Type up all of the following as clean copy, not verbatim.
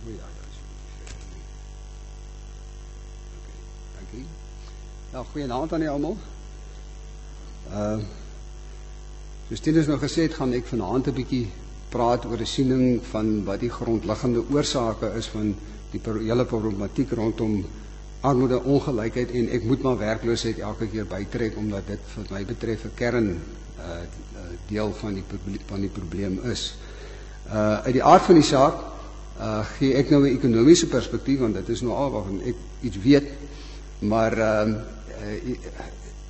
O ja, dat is oké, dankie. Nou, goeienaand aan julle almal. Soos Tinus nou gesê het, gaan ek vanaand 'n bietjie praat oor 'n siening van wat die grondliggende oorsake is van die hele problematiek rondom armoede, ongelykheid, en ek moet maar werkloosheid elke keer bytrek omdat dit wat my betref 'n kern deel van die probleem is. Uit die aard van die saak gee ek nou 'n ekonomiese perspektief, want dit is nou al waarvan ek iets weet, maar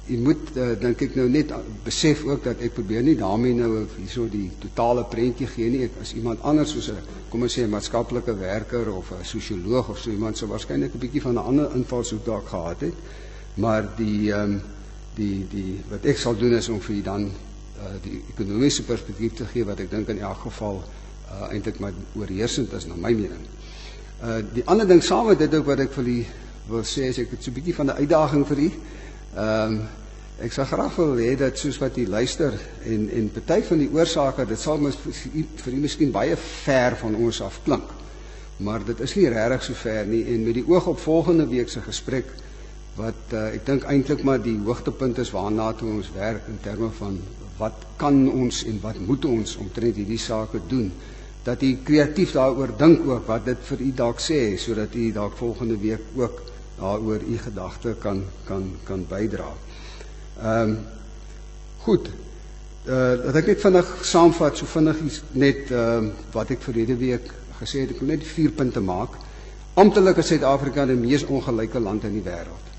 jy moet dink ek nou net besef ook dat ek probeer nie daarmee nou hierso die totale prentjie gee nie. As iemand anders soos 'n, kom ons sê, 'n maatskaplike werker of 'n sosioloog of so iemand sou waarskynlik 'n bietjie van 'n ander invalshoek dalk gehad het, maar die wat ek sal doen is om vir dan die ekonomiese perspektief te gee wat ek dink in elk geval eintlik maar oorheersend is na my mening. Die ander ding saam met dit ook wat ek vir u wil sê is ek het so 'n bietjie van 'n uitdaging vir u. Ek sal graag wil hê dat soos wat u luister en party van die oorsake, dit sal vir u miskien baie ver van ons af klink, maar dit is nie regtig so ver nie, en met die oog op volgende week se gesprek wat ek dink eintlik maar die hoogtepunt is waarna toe ons werk in terme van wat kan ons en wat moet ons omtrent hierdie sake doen, dat u kreatief daaroor dink ook wat dit vir u dalk sê, sodat u dalk volgende week ook daaroor u gedagte kan bydra. Goed, dat ek net vinnig saamvat, so vinnig net wat ek verlede week gesê het, ek wil net 4 punte maak. Amptelik is Suid-Afrika die mees ongelyke land in die wêreld.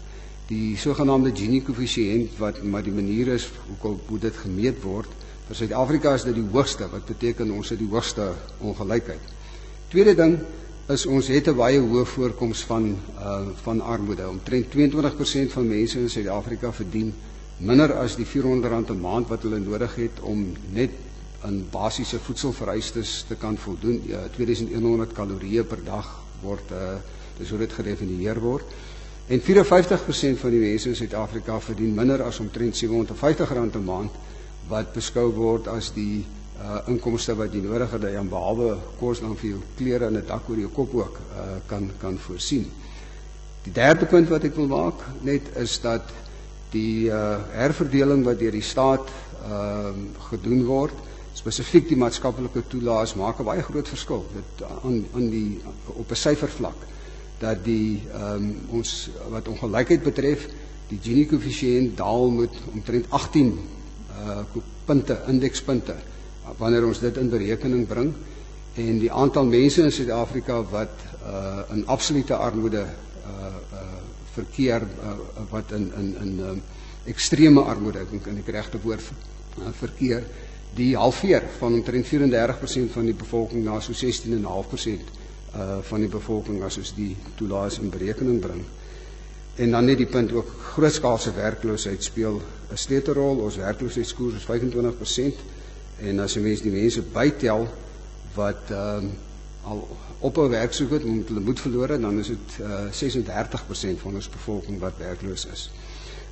Die sogenaamde Gini-koëffisiënt, wat maar die manier is hoe dit gemeet word, vir Suid-Afrika is dit die hoogste, wat beteken ons het die hoogste ongelykheid. Tweede ding is ons het 'n baie hoë voorkoms van armoede. Omtrent 22% van mense in Suid-Afrika verdien minder as die R400 'n maand wat hulle nodig het om net aan basiese voedselvereistes te kan voldoen. 2100 kalorieë per dag word dis hoe dit gedefinieer word. En 54% van die mense in Suid-Afrika verdien minder as omtrent R750 'n maand, wat beskou word as die inkomste wat jy nodig het dat jy behalwe kos dan vir jou klere en 'n dak oor jou kop ook kan voorsien. Die derde punt wat ek wil maak net is dat die herverdeling wat deur die staat gedoen word, spesifiek die maatskaplike toelaas, maak 'n baie groot verskil. Dit op 'n syfervlak dat die ons wat ongelykheid betref, die Gini-koëffisiënt daal met omtrent 18 punte, indekspunte, wanneer ons dit in berekening bring, en die aantal mense in Suid-Afrika wat in absolute armoede verkeer, wat in ekstreme armoede, ek kan die regte woord verkeer, die halveer van omtrent 34% van die bevolking na so 16,5% van die bevolking as ons die toelaas in berekening bring. En dan net die punt ook, grootskaalse werkloosheid speel 'n sleutelrol. Ons werkloosheidskoers is 25%, en as 'n mens die mense bytel wat al ophou werk soek het, omdat hulle moed verloor het, dan is dit 36% van ons bevolking wat werkloos is.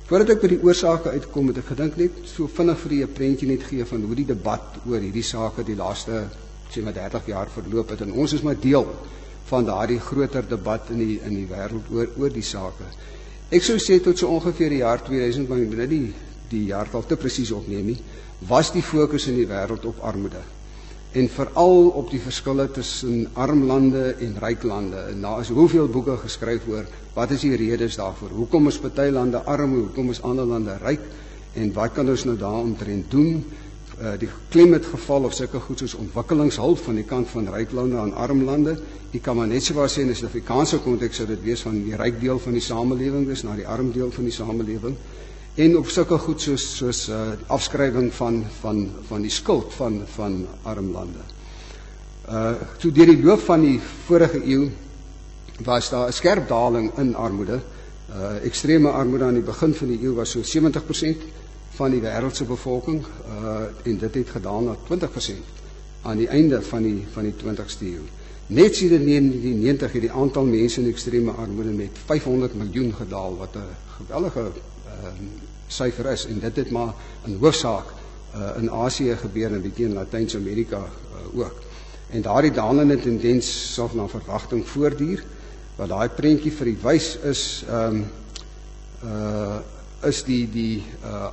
Voordat ek by die oorsake uitkom, het ek gedink net so vinnig vir die 'n prentjie net gee van hoe die debat oor hierdie sake die laaste, sê maar 30 jaar verloop het, en ons is maar deel van daardie groter debat in die wêreld oor die sake. Ek sou sê tot so ongeveer die jaar 2000, maar ek wil nie die jaartal te presies opneem nie, was die fokus in die wêreld op armoede. En veral op die verskille tussen arm lande en ryk lande. En daar is hoeveel boeke geskryf oor wat is die redes daarvoor? Hoekom is party lande arm, hoekom is ander lande ryk? En wat kan ons nou daaromtrent doen? Die klem het geval op sulke goed soos ontwikkelingshulp van die kant van ryk lande aan arm lande. Ek kan maar net so waar sê in 'n Suid-Afrikaanse konteks sou dit wees van die ryk deel van die samelewing dus na die arm deel van die samelewing. En op sulke goed soos afskrywing van die skuld van arm lande. So deur die loop van die vorige eeu was daar 'n skerp daling in armoede. Ekstreme armoede aan die begin van die eeu was so 70% van die wêreldse bevolking, en dit het gedaal na 20% aan die einde van die 20ste eeu. Net sedert die 90 het die aantal mense in ekstreme armoede met 500 miljoen gedaal, wat 'n geweldige syfer is, en dit het maar in hoofsaak in Asië gebeur en 'n bietjie in Latyn-Amerika ook. En daardie dalende tendens sal na verwagting voortduur. Wat daai prentjie vir u wys is die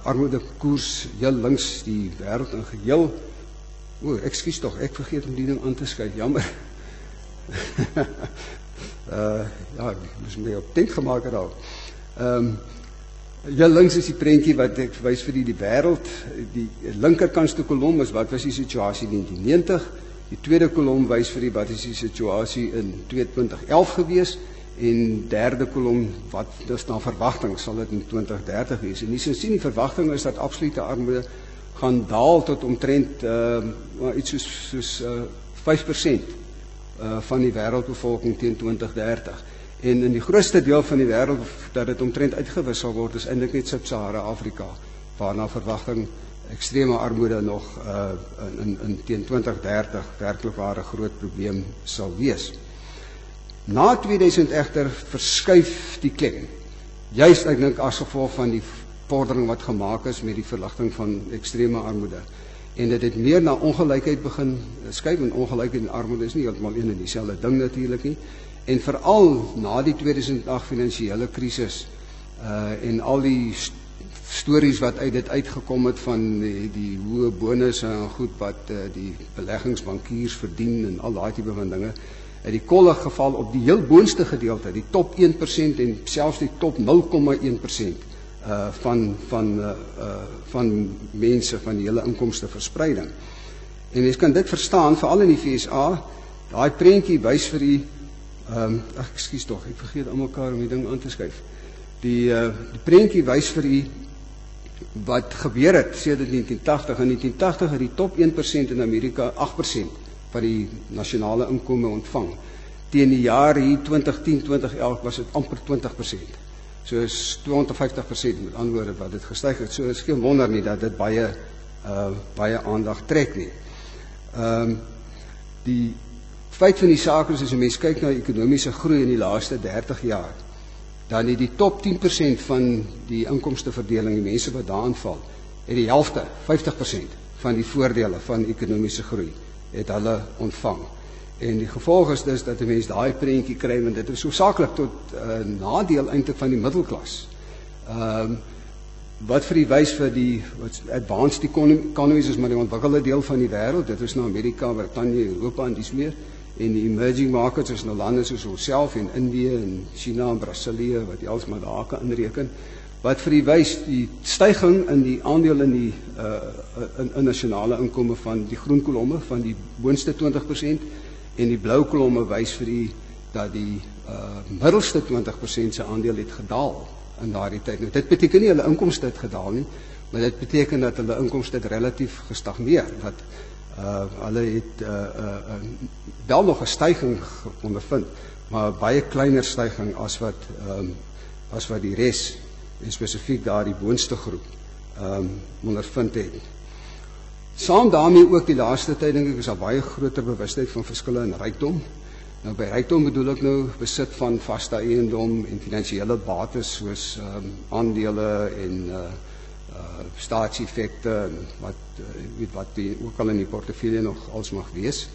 armoedekoers heel links die wêreld in geheel. Ekskuus tog, ek vergeet om die ding aan te skuif, jammer. Ja, ek moes my op denk gemaak het al. Heel links is die prentjie wat ek wys vir die wêreld. Die linkerkantste kolom is wat was die situasie in 1990. Die tweede kolom wys vir wat is die situasie in 2011 gewees. En derde kolom, wat is na verwagting, sal dit in 2030 wees. En jy sien die verwagting is dat absolute armoede gaan daal tot omtrent iets soos 5% van die wêreldbevolking teen 2030. En in die grootste deel van die wêreld dat dit omtrent uitgewis sal word, is eintlik net Sub-Sahara Afrika, waarna verwagting ekstreme armoede nog in teen 2030 werklik waar 'n groot probleem sal wees. Na 2000 egter verskuif die klem, juist ek dink as gevolg van die vordering wat gemaak is met die verligting van ekstreme armoede. En dit het meer na ongelykheid begin skuif, en ongelykheid en armoede is nie heeltemal een en dieselfde ding natuurlik nie. En veral na die 2008 finansiële krisis en al die stories wat uit dit uitgekom het van die hoë bonusse en goed wat die beleggingsbankiers verdien en al daai tipe van dinge, het die kolle geval op die heel boonste gedeelte, die top 1% en selfs die top 0,1% van mense, van die hele inkomste verspreiding. En mens kan dit verstaan, veral in die VSA, daai prentjie wys vir die ekskuus tog, ek vergeet almekaar om die ding aan te skuif. Die prentjie wys vir die wat gebeur het sedert 1980. In 1980 het die top 1% in Amerika 8% van die nasionale inkomste ontvang. Teen die jaar hier 2010, 2011 was dit amper 20%. So is 250% met ander woorde wat dit gestyg het. So is geen wonder nie dat dit baie aandag trek nie. Die feit van die saak is as 'n mens kyk na ekonomiese groei in die laaste 30 jaar, dan het die top 10% van die inkomsteverdeling, die mense wat daarin val, het die helfte, 50% van die voordele van ekonomiese groei het hulle ontvang. En die gevolg is dus dat 'n mens daai prentjie kry, want dit is hoofsaaklik tot nadeel eintlik van die middelklas. Wat vir die wys vir die advanced economies is maar die ontwikkelde deel van die wêreld, dit is nou Amerika, Brittanje, Europa en dis meer, en die emerging markets is nou lande soos onsself en Indië en China en Brasilië, wat jy als maar daar kan inreken, wat vir die wys die styging in die aandeel in die in nasionale inkomste van die groen kolomme van die boonste 20% en die blou kolomme wys vir die dat die middelste 20% se aandeel het gedaal in daardie tyd. Nou dit beteken nie hulle inkomste het gedaal nie, maar dit beteken dat hulle inkomste het relatief gestagneer, dat hulle het wel nog 'n styging ondervind, maar baie kleiner styging as wat die res en spesifiek daar die boonste groep ondervind het. Saam daarmee ook die laaste tyd dink ek is daar baie groter bewustheid van verskille in rykdom. Nou by rykdom bedoel ek nou besit van vaste eiendom en finansiële bates soos aandele en staatseffekte en wat die ook al in die portefeulje nog als mag wees.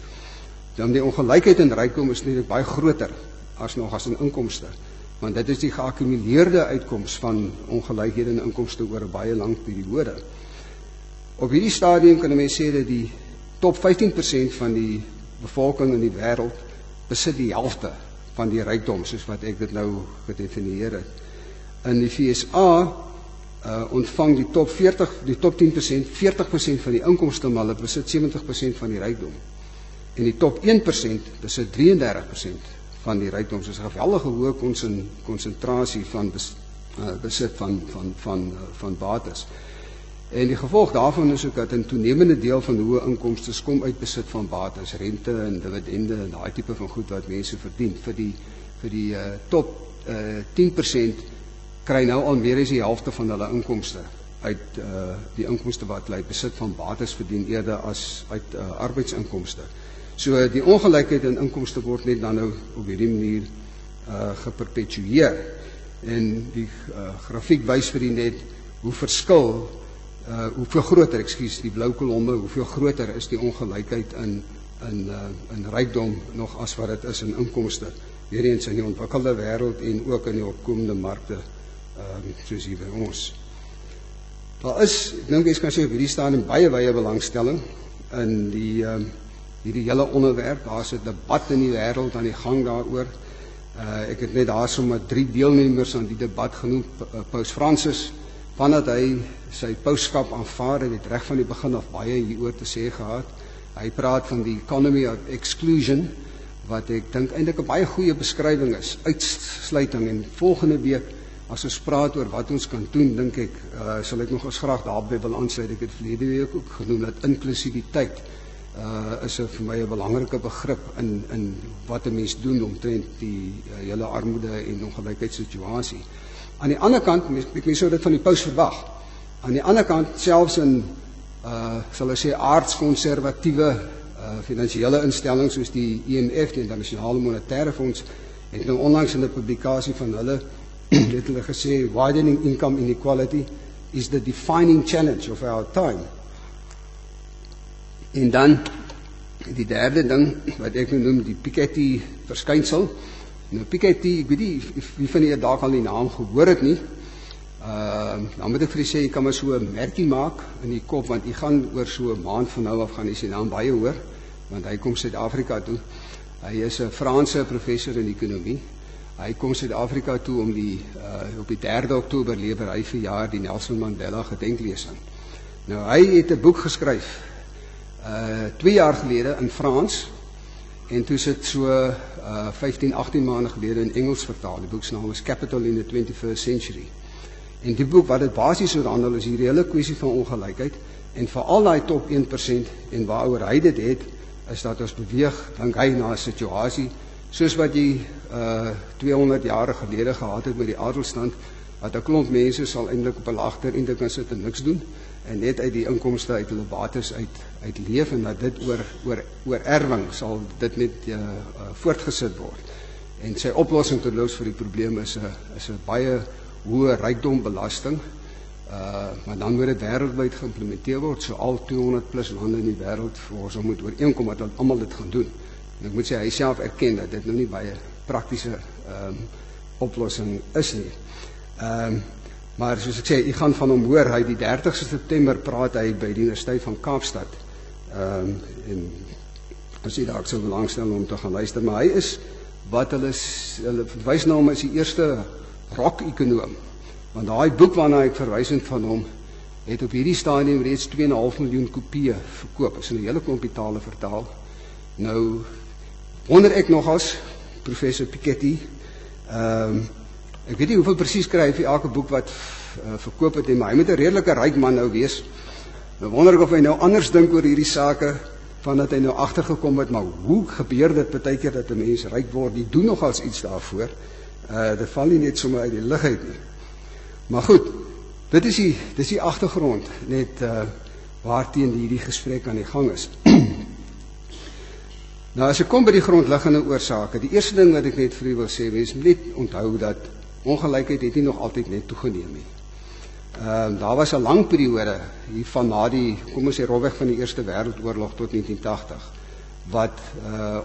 Dan die ongelykheid in rykdom is net baie groter as in inkomste, want dit is die geakkumuleerde uitkoms van ongelykhede in inkomste oor 'n baie lang periode. Op hierdie stadium kan 'n mens sê dat die top 15% van die bevolking in die wêreld besit die helfte van die rykdom, soos wat ek dit nou gedefinieer het. In die VSA ontvang die top 10% 40% van die inkomste, maar hulle besit 70% van die rykdom. En die top 1% besit 33% van die rykdom. So 'n geweldige hoë konsentrasie van besit van bates. En die gevolg daarvan is ook dat 'n toenemende deel van hoë inkomste kom uit besit van bates, rente en dividende en daai tipe van goed wat mense verdien. Vir die top 10% kry nou al meer as die helfte van hulle inkomste uit die inkomste wat hulle besit van bates verdien eerder as uit arbeidsinkomste. So die ongelykheid in inkomste word net dan nou op hierdie manier geperpetueer. En die grafiek wys vir die net hoe hoeveel groter, die blou kolomme, hoeveel groter is die ongelykheid in in rykdom nog as wat dit is in inkomste, weer eens in die ontwikkelde wêreld en ook in die opkomende markte, soos hier by ons. Daar is, ek dink jy kan sê, op hierdie stadium baie belangstelling in hierdie hele onderwerp. Daar is 'n debat in die wêreld aan die gang daaroor. Ek het net daar sommer 3 deelnemers aan die debat genoem. Paus Fransis, vandat hy sy pauskap aanvaar het reg van die begin af baie hieroor te sê gehad. Hy praat van die economy of exclusion, wat ek dink eintlik 'n baie goeie beskrywing is, uitsluiting. En volgende week, as ons praat oor wat ons kan doen, dink ek, sal ek nog eens graag daarby wil aansluit. Ek het verlede week ook genoem dat inklusiwiteit is vir my 'n belangrike begrip in wat 'n mens doen omtrent die hele armoede en ongelykheidssituasie. Aan die ander kant, ek mens sou dit van die paus verwag. Aan die ander kant, selfs in sal ek sê aardskonservatiewe finansiële instellings soos die IMF, die Internasionale Monetaire Fonds, het nou onlangs in 'n publikasie van hulle het hulle gesê, widening income inequality is the defining challenge of our time. En dan die derde ding wat ek noem die Piketty verskynsel. Nou Piketty, ek weet nie wie van julle dalk al die naam gehoor het nie. Dan moet ek vir julle sê, jy kan maar so 'n merkie maak in die kop, want jy gaan oor so 'n maand van nou af gaan jy sy naam baie hoor, want hy kom Suid-Afrika toe. Hy is 'n Franse professor in ekonomie. Hy kom Suid-Afrika toe om op die 3de Oktober lewer hy verjaar die Nelson Mandela gedenklesing. Nou hy het 'n boek geskryf 2 jaar gelede in Frans, en toe sit so 15-18 maande gelede in Engels vertaal. Die boek se naam is Capital in the 21st Century. En die boek wat dit basies oor handel is hierdie hele kwessie van ongelykheid, en veral daai top 1%, en waaroor hy dit het, is dat ons beweeg, dink hy, na 'n situasie soos wat jy 200 jaar gelede gehad het met die adelstand, dat 'n klomp mense sal eintlik op 'n agterende kan sit en niks doen, en net uit die inkomste uit hulle bates uit leef, en dat dit oor erwing sal dit net voortgesit word. En sy oplossing terloops vir die probleem is 'n baie hoë rykdombelasting, maar dan moet dit wêreldwyd geïmplementeer word, so al 200 plus lande in die wêreld vir ons moet ooreenkom dat almal dit gaan doen. En ek moet sê, hy self erken dat dit nou nie baie praktiese oplossing is nie. Maar soos ek sê, jy gaan van hom hoor, hy die 30ste September praat hy by die Universiteit van Kaapstad, en as jy dalk sou belangstel om te gaan luister, maar hy is, wat hulle verwys na hom as die eerste rock-ekonoom, want daai boek waarna ek verwys het van hom, het op hierdie stadium reeds 2,5 miljoen kopieë verkoop, is in 'n hele klompie tale vertaal. Nou, wonder ek nogals, professor Piketty, ek weet nie hoeveel presies kry hy vir elke boek wat verkoop het, maar hy moet 'n redelike ryk man nou wees. Nou wonder ek of hy nou anders dink oor hierdie sake, van dat hy nou agtergekom het, maar hoe gebeur dit baie keer dat 'n mens ryk word, die doen nogals iets daarvoor, dit val nie net sommer uit die lug uit nie. Maar goed, dit is die agtergrond, net waarteen hierdie gesprek aan die gang is. Nou as ek kom by die grondliggende oorsake, die eerste ding wat ek net vir u wil sê, mens moet net onthou dat ongelykheid het nie nog altyd net toegeneem nie. Daar was 'n lang periode hiervan na die, kom ons sê rofweg van die Eerste Wêreldoorlog tot 1980, wat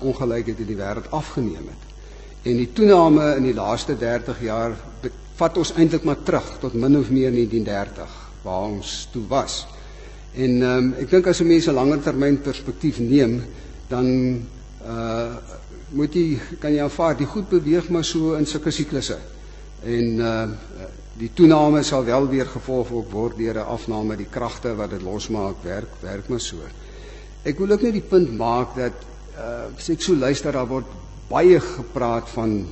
ongelykheid in die wêreld afgeneem het. En die toename in die laaste 30 jaar vat ons eintlik maar terug tot min of meer 1930, waar ons toe was. En ek dink as 'n mens 'n langer termyn perspektief neem, dan kan jy aanvaar, die goed beweeg maar so in sulke siklusse. En die toename sal wel weer gevolg word deur 'n afname, die kragte wat dit losmaak, werk maar so. Ek wil ook net die punt maak dat, as ek so luister, daar word baie gepraat van,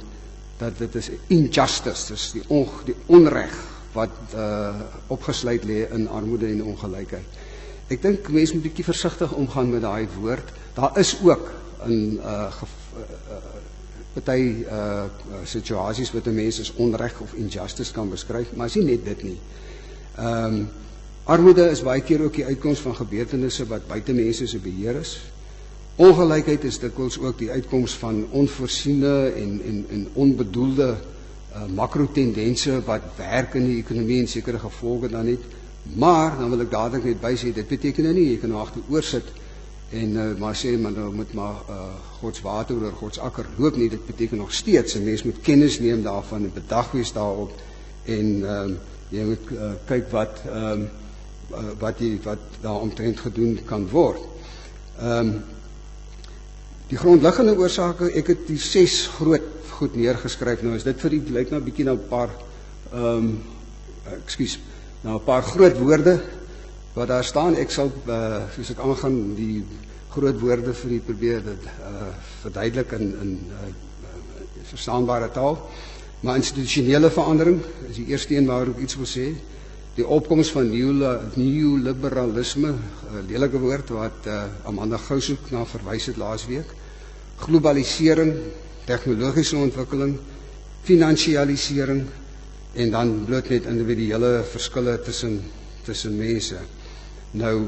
dat dit is injustice, dus die onreg, wat opgesluit lê in armoede en ongelykheid. Ek dink mense moet 'n bietjie versigtig omgaan met daai woord. Daar is ook in party situasies wat 'n mens as onreg of injustice kan beskryf, maar is nie net dit nie. Armoede is baie keer ook die uitkoms van gebeurtenisse wat buite mense se beheer is. Ongelykheid is dikwels ook die uitkoms van onvoorsiene en onbedoelde makrotendense wat werk in die ekonomie en sekere gevolge dan het. Maar dan wil ek dadelik net bysê, dit beteken nou nie jy kan agteroor sit en maar sê maar nou moet maar Gods water oor Gods akker loop nie, dit beteken nog steeds 'n mens moet kennis neem daarvan en bedag wees daarop en jy moet kyk wat daaromtrent gedoen kan word. Die grondliggende oorsake, ek het die 6 groot goed neergeskryf. Nou is dit vir u lyk nou 'n bietjie na 'n paar na 'n paar groot woorde wat daar staan. Ek sal soos ek aangaan die groot woorde vir u probeer dit verduidelik in verstaanbare taal. Maar institusionele verandering is die eerste een waar ek iets wil sê. Die opkoms van neoliberalisme, lelike woord wat Amanda Gousoek na verwys het laasweek. Globalisering, tegnologiese ontwikkeling, finansialisering en dan bloot net individuele verskille tussen mense. Nou,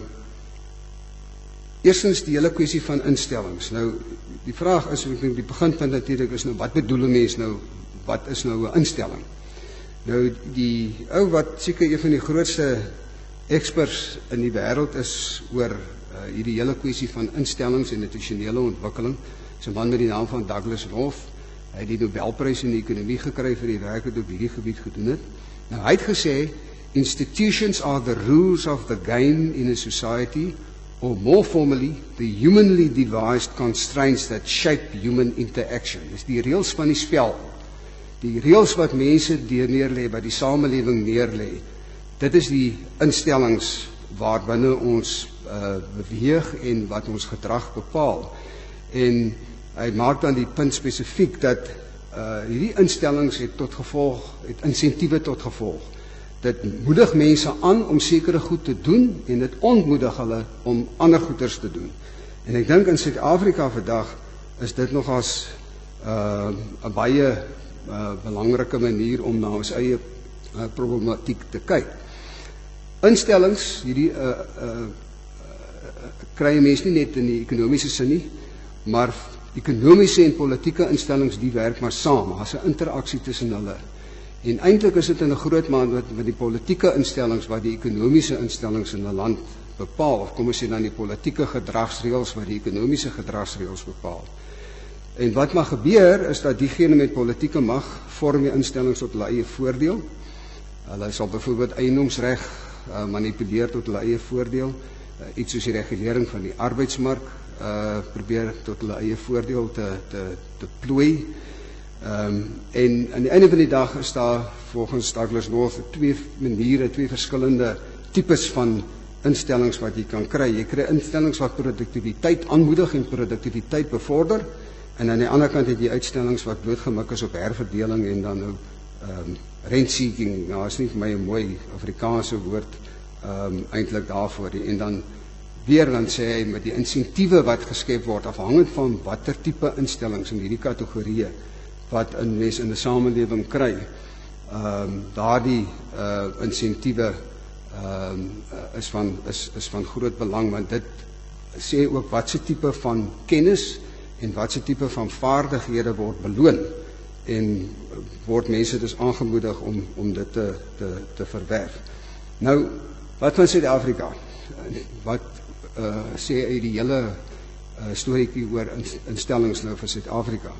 eerstens die hele kwessie van instellings. Nou, die vraag is, ek dink die beginpunt natuurlik is nou, wat bedoel 'n mens nou, wat is nou 'n instelling? Nou, die ou wat seker een van die grootste experts in die wêreld is oor hierdie hele kwessie van instellings en institusionele ontwikkeling, is 'n man met die naam van Douglas North. Hy het die Nobelprys in die ekonomie gekry vir die werk wat op hierdie gebied gedoen het. Nou, hy het gesê, institutions are the rules of the game in a society, or more formally, the humanly devised constraints that shape human interaction. Dis die reëls van die spel. Die reëls wat mense neerlê, wat die samelewing neerlê. Dit is die instellings waarbinne ons beweeg en wat ons gedrag bepaal. En hy maak dan die punt spesifiek dat hierdie instellings het insentiewe tot gevolg. Dit moedig mense aan om sekere goed te doen en dit ontmoedig hulle om ander goeders te doen. En ek dink in Suid-Afrika vandag is dit nogals 'n baie belangrike manier om na ons eie problematiek te kyk. Instellings, hierdie kry mense nie net in die ekonomiese sin nie, maar ekonomiese en politieke instellings die werk maar saam, as 'n interaksie tussen hulle. En eintlik is dit in 'n groot mate met die politieke instellings wat die ekonomiese instellings in 'n land bepaal, of kom ons sê dan die politieke gedragsreëls wat die ekonomiese gedragsreëls bepaal. En wat mag gebeur is dat diegene met politieke mag vorm die instellings tot hulle eie voordeel. Hulle sal byvoorbeeld eiendomsreg manipuleer tot hulle eie voordeel, iets soos die regulering van die arbeidsmark probeer tot hulle eie voordeel te plooi. En aan die einde van die dag is daar volgens Douglas North twee verskillende tipes van instellings wat jy kan kry. Jy kry instellings wat produktiwiteit aanmoedig en produktiwiteit bevorder, en aan die ander kant het jy uitstellings wat blootgemik is op herverdeling en dan nou rent-seeking. Nou is nie vir my 'n mooi Afrikaanse woord eintlik daarvoor nie. En dan sê hy met die insentiewe wat geskep word afhangend van watter tipe instellings in hierdie kategorieë wat 'n mens in 'n samelewing kry, daardie insentiewe is van groot belang, want dit sê ook wat se tipe van kennis en wat se tipe van vaardighede word beloon en word mense dus aangemoedig om dit te verwerf. Nou, wat van Suid-Afrika? Wat sê hy die hele storieetjie oor instellings nou vir Suid-Afrika?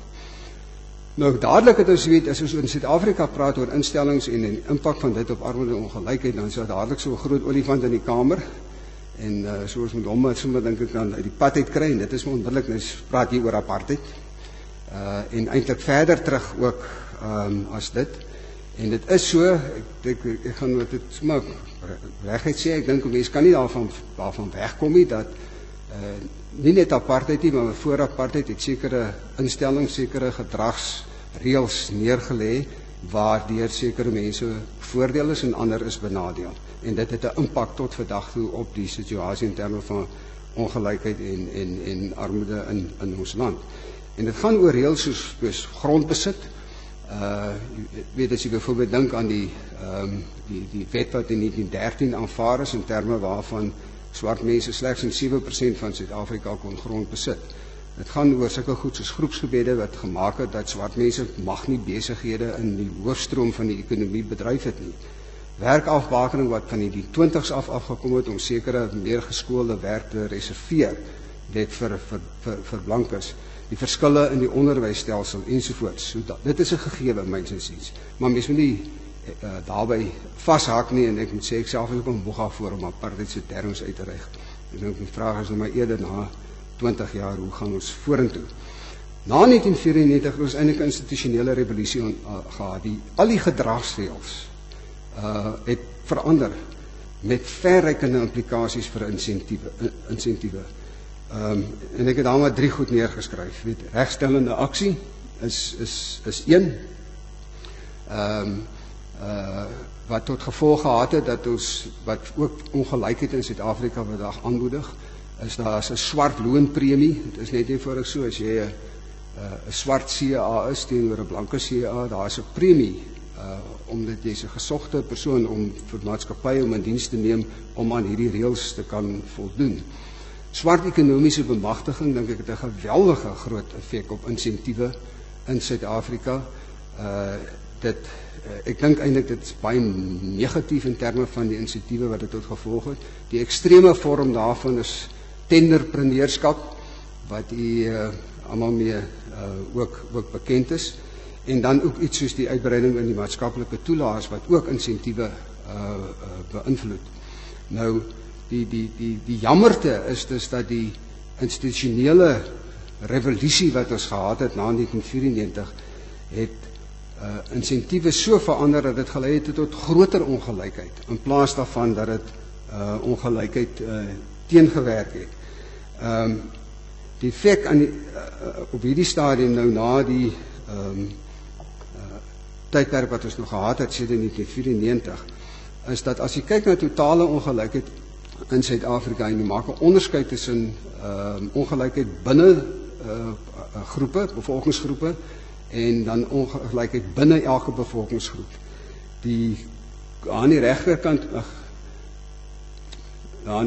Nou, dadelik het ons weet, as ons in Suid-Afrika praat oor instellings en die impak van dit op armoede en ongelykheid, dan is daar dadelik so 'n groot olifant in die kamer, en soos met hom, sommer dink ek dan uit die pad uit kry, en dit is onmiddellik, nou praat hier oor apartheid, en eintlik verder terug ook as dit, en dit is so, ek gaan dit sommer reguit sê, ek dink 'n mens kan nie daarvan wegkom nie, dat nie net apartheid nie, maar voor apartheid het sekere instellings, sekere gedragsreëls neergelê waardeur sekere mense voordeel is en ander is benadeel. En dit het 'n impak tot vandag toe op die situasie in terme van ongelykheid en armoede in ons land. En dit gaan oor reëls soos grondbesit. Weet as jy byvoorbeeld dink aan die wet wat in 1913 aanvaar is in terme waarvan swart mense slegs in 7% van Suid-Afrika kon grond besit. Dit gaan oor sulke goed soos groepsgebede wat gemaak het dat swart mense mag nie besighede in die hoofstroom van die ekonomie bedryf het nie. Werkafbakening wat van die 20s afgekom het om sekere meer geskoolde werk te reserveer net vir blankes, die verskille in die onderwysstelsel ensovoorts. So dit is 'n gegewe myns insiens. Maar mens moet nie daarbey vashak nie, en ek moet sê ek self is ook 'n boega voor om apartheidse terms uit te rig. Ek dink die vraag is nou maar eerder na 20 jaar, hoe gaan ons vorentoe? Na 1994 het ons eintlik 'n institusionele revolusie gehad. Al die gedragsreëls het verander met verrykende implikasies vir insentiewe. En ek het daar maar 3 goed neergeskryf. Regstellende aksie is een. Wat tot gevolg gehad het dat ons, wat ook ongelykheid in Suid-Afrika vandag aanmoedig, is daar 'n swart loonpremie. Dit is net eenvoudig so, as jy 'n swart CA is teenoor 'n blanke CA, daar is 'n premie, omdat jy's 'n gesogte persoon om vir maatskappye om in diens te neem om aan hierdie reëls te kan voldoen. Swart ekonomiese bemagtiging, dink ek, het 'n geweldige groot effek op insentiewe in Suid-Afrika. Ek dink eintlik dit is baie negatief in terme van die insentiewe wat dit tot gevolg het. Die ekstreme vorm daarvan is tenderpreneurskap, wat almal mee ook bekend is, en dan ook iets soos die uitbreiding in die maatskaplike toelaas wat ook insentiewe beïnvloed. Nou die jammerte is dus dat die institusionele revolusie wat ons gehad het na 1994 het insentiewe so verander dat dit gelei het tot groter ongelykheid, in plaas daarvan dat dit ongelykheid teengewerk het. Die effek op hierdie stadium nou na die tydperk wat ons nog gehad het sedert 1994, is dat as jy kyk na totale ongelykheid in Suid-Afrika en jy maak 'n onderskeid tussen ongelykheid binne groepe, bevolkingsgroepe, en dan ongelykheid binne elke bevolkingsgroep. Aan die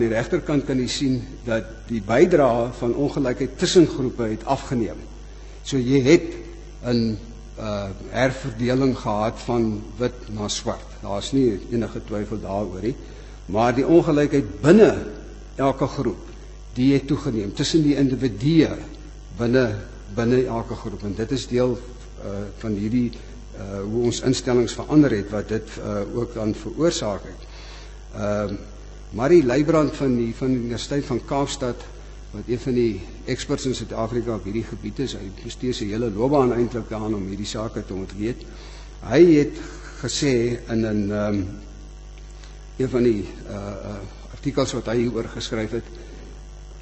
regterkant kan jy sien dat die bydrae van ongelykheid tussen groepe het afgeneem. So jy het 'n herverdeling gehad van wit na swart. Daar's nie enige twyfel daaroor nie. Maar die ongelykheid binne elke groep, die het toegeneem tussen die individue binne elke groep, en dit is deel van hierdie hoe ons instellings verander het, wat dit ook dan veroorsaak het. Marie Leibrand van die Universiteit van Kaapstad, wat een van die experts in Suid-Afrika op hierdie gebied is, hy besteed sy hele loopbaan eintlik aan om hierdie sake te ontleed. Hy het gesê in een van die artikels wat hy hieroor geskryf het,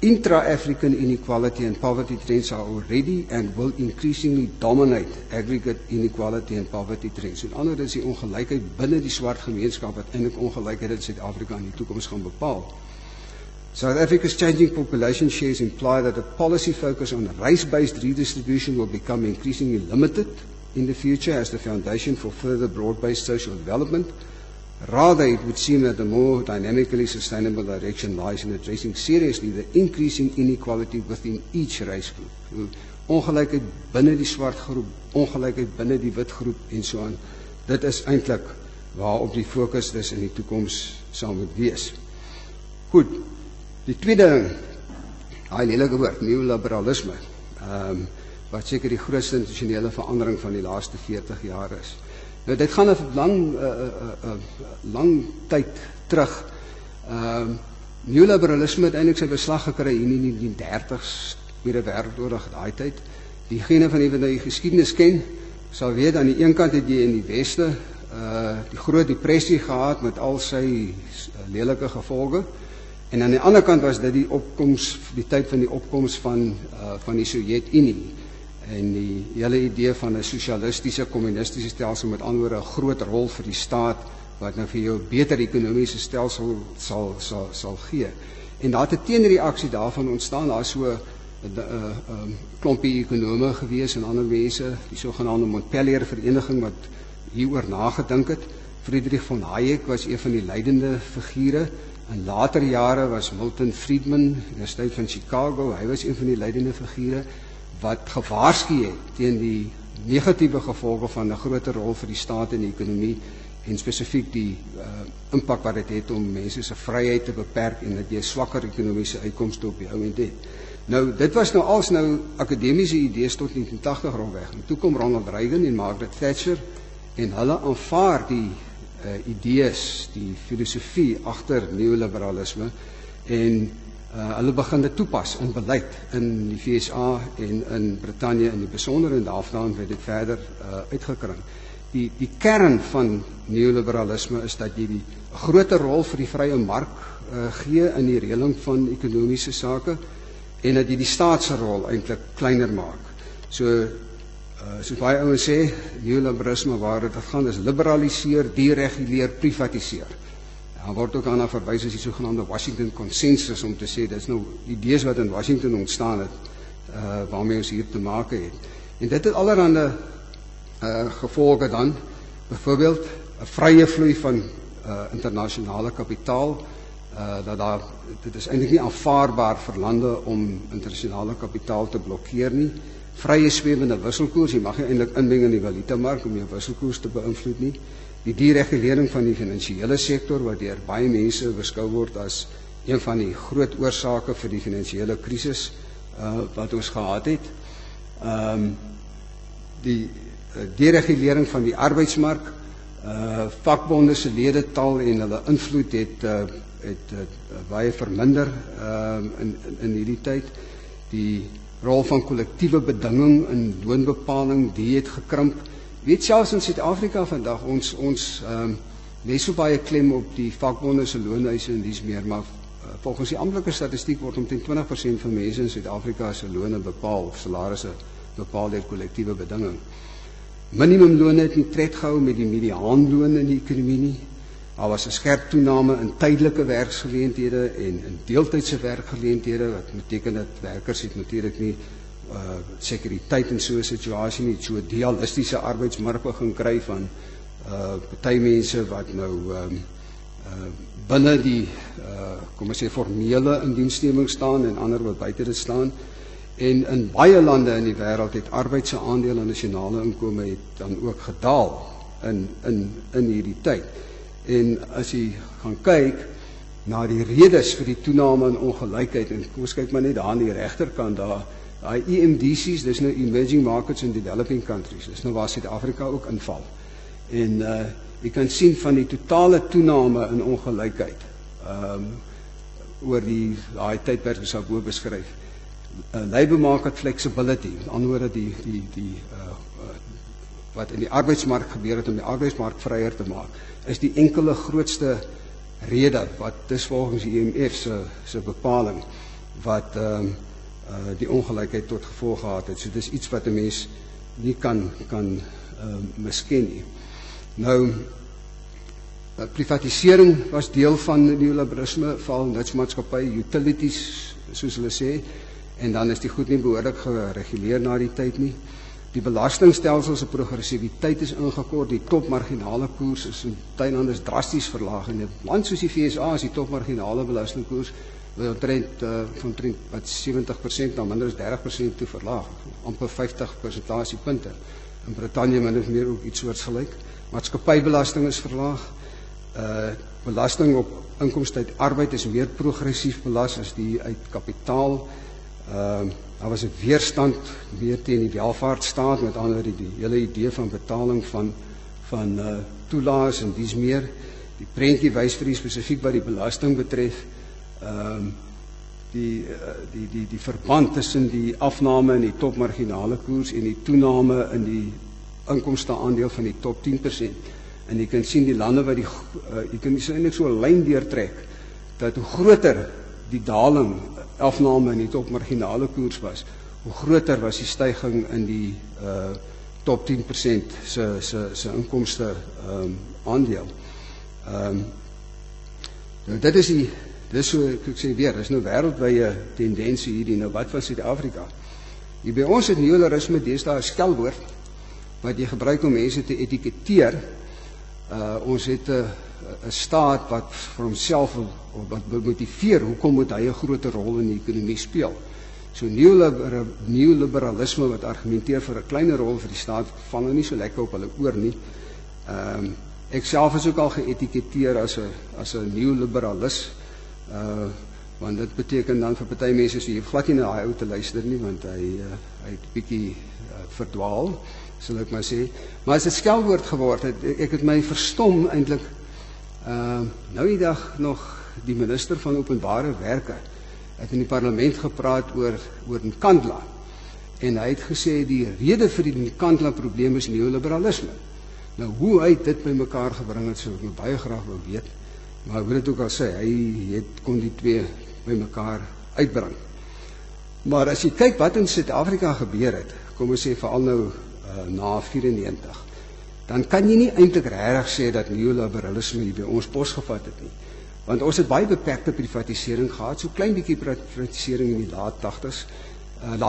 intra-African inequality and poverty trends are already and will increasingly dominate aggregate inequality and poverty trends. En ander is die ongelykheid binne die swart gemeenskap wat eintlik ongelykheid in Suid-Afrika in die toekoms gaan bepaal. South Africa's changing population shares imply that a policy focus on race-based redistribution will become increasingly limited in the future as the foundation for further broad-based social development. Rather, it would seem that the more dynamically sustainable direction lies in addressing seriously the increasing inequality within each race group. Ongelykheid binne die swart groep, ongelykheid binne die wit groep en so aan. Dit is eintlik waarop die fokus dus in die toekoms sal moet wees. Goed, die tweede ding, daai lelike woord, neoliberalisme, wat seker die grootste institusionele verandering van die laaste 40 jaar is. Nou, dit gaan 'n lang tyd terug. Neoliberalisme het eintlik sy beslag gekry in die 1930s, Tweede Wêreldoorlog, daai tyd. Diegene van wat die geskiedenis ken, sal weet aan die een kant het jy in die weste die groot depressie gehad met al sy lelike gevolge, en aan die ander kant was dit die tyd van die opkoms van die Sowjetunie. En die hele idee van 'n sosialistiese, kommunistiese stelsel, met ander woorde 'n groot rol vir die staat, wat nou vir jou 'n beter ekonomiese stelsel sal gee. En daar het 'n teenreaksie daarvan ontstaan. Daar is so 'n klompie ekonome gewees en ander mense, die sogenaamde Montpellier vereniging wat hieroor nagedink het. Friedrich von Hayek was een van die leidende figure. In later jare was Milton Friedman, Universiteit van Chicago, hy was een van die leidende figure wat gewaarsku het teen die negatiewe gevolge van 'n groter rol vir die staat in die ekonomie, en spesifiek die impak wat dit het om mense se vryheid te beperk en dat jy swakker ekonomiese uitkomste op die ou end het. Nou, dit was nou als nou akademiese idees tot 1980 rondweg. En toe kom Ronald Reagan en Margaret Thatcher en hulle aanvaar die idees, die filosofie agter neoliberalisme en hulle begin dit toepas in beleid in die VSA en in Brittanje in die besonder en daarvandaan het dit verder uitgekring. Die kern van neoliberalisme is dat jy die groter rol vir die vrye mark gee in die reëling van ekonomiese sake en dat jy die staat se rol eintlik kleiner maak. Soos baie ouens sê, neoliberalisme waar dit gaan is liberaliseer, dereguleer, privatiseer. Daar word ook aan verwys as die sogenaamde Washington Consensus om te sê dis nou idees wat in Washington ontstaan het waarmee ons hier te maak het. En dit het allerhande gevolge dan, byvoorbeeld 'n vrye vloei van internasionale kapitaal, dit is eintlik nie aanvaarbaar vir lande om internasionale kapitaal te blokkeer nie. Vrye swemende wisselkoers, jy mag nie eintlik inmeng in die valutamark om jou wisselkoers te beïnvloed nie. Die deregulering van die finansiële sektor wat deur baie mense beskou word as een van die groot oorsake vir die finansiële krisis wat ons gehad het. Die deregulering van die arbeidsmark, vakbonde se ledetal en hulle invloed het baie verminder in hierdie tyd. Die rol van kollektiewe bedinging in loonbepaling, die het gekrimp. Weet selfs in Suid-Afrika vandag, ons lê so baie klem op die vakbonde se loonhuise en dies meer, maar volgens die amptelike statistiek word omtrent 20% van mense in Suid-Afrika se lone bepaal, of salarisse bepaal deur kollektiewe bedinging. Minimumlone het nie tred gehou met die mediaanloon in die ekonomie nie. Daar was 'n skerp toename in tydelike werksgeleenthede en in deeltydse werkgeleenthede, wat beteken dat werkers het natuurlik nie sekuriteit in so 'n situasie nie, so 'n dualistiese arbeidsmark begin kry van party mense wat nou binne die kom ons sê formele indiensneming staan en ander wat buite dit staan. En in baie lande in die wêreld het arbeid se aandeel in nasionale inkome het dan ook gedaal in hierdie tyd. En as jy gaan kyk na die redes vir die toename in ongelykheid, en kom ons kyk maar net daar aan die regterkant daar, daai EMDC's, dis nou Emerging Markets in Developing Countries, dis nou waar Suid-Afrika ook inval. En jy kan sien van die totale toename in ongelykheid oor daai tydperk wat ek bo beskryf. Labour market flexibility, met ander woorde die wat in die arbeidsmark gebeur het om die arbeidsmark vryer te maak, is die enkele grootste rede wat dis volgens die IMF se bepaling wat die ongelykheid tot gevolg gehad het. So dis iets wat 'n mens nie kan misken nie. Nou privatisering was deel van neoliberalisme, veral nutsmaatskappye, utilities soos hulle sê, en dan is die goed nie behoorlik gereguleer na die tyd nie. Die belastingstelsel se progressiwiteit is ingekort, die topmarginale koers is in Thailand is drasties verlaag. In 'n land soos die VSA is die topmarginale belastingkoers van 70% na minder as 30% toe verlaag, amper 50 persentasiepunte. In Brittanje min of meer ook iets soortgelyk. Maatskappybelasting is verlaag. Belasting op inkomste uit arbeid is meer progressief belas as die uit kapitaal. Daar was 'n weerstand meer teen die welvaartsstaat, met ander woorde die hele idee van betaling van toelaas en dies meer. Die prentjie wys vir spesifiek wat die belasting betref, die verband tussen die afname in die topmarginale koers en die toename in die inkomste aandeel van die top 10%. En jy kan sien die lande wat jy kan eintlik so 'n lyn deurtrek dat hoe groter die daling afname in die topmarginale koers was, hoe groter was die styging in die top 10% se inkomste aandeel. Nou dit is so ek sê weer, is nou wêreldwye tendensie hierdie. Nou wat van Suid-Afrika? Hier by ons het neoliberalisme deesdae 'n skelwoord wat jy gebruik om mense te etiketeer. Ons het 'n staat wat vir homself wat motiveer hoekom moet hy 'n groter rol in die ekonomie speel. So neoliberalisme wat argumenteer vir 'n kleiner rol vir die staat val nou nie so lekker op hulle oor nie. Ek self is ook al geetiketeer as 'n neoliberalis, Want dit beteken dan vir party mense so jy glad nie na daai ou te luister nie, want hy het bietjie verdwaal, sal ek maar sê. Maar as dit skelwoord geword het, ek het my verstom eintlik nou die dag nog die minister van openbare werke het in die parlement gepraat oor Nkandla. En hy het gesê die rede vir die Nkandla probleem is neoliberalisme. Nou hoe hy dit by mekaar gebring het, sou ek baie graag wil weet. Maar hoe dit ook al sê, hy kon die twee by mekaar uitbring. Maar as jy kyk wat in Suid-Afrika gebeur het, kom ons sê veral nou na 94, dan kan jy nie eintlik regtig sê dat neoliberalisme hier by ons pos gevat het nie. Want ons het baie beperkte privatisering gehad, so klein bietjie privatisering in die laat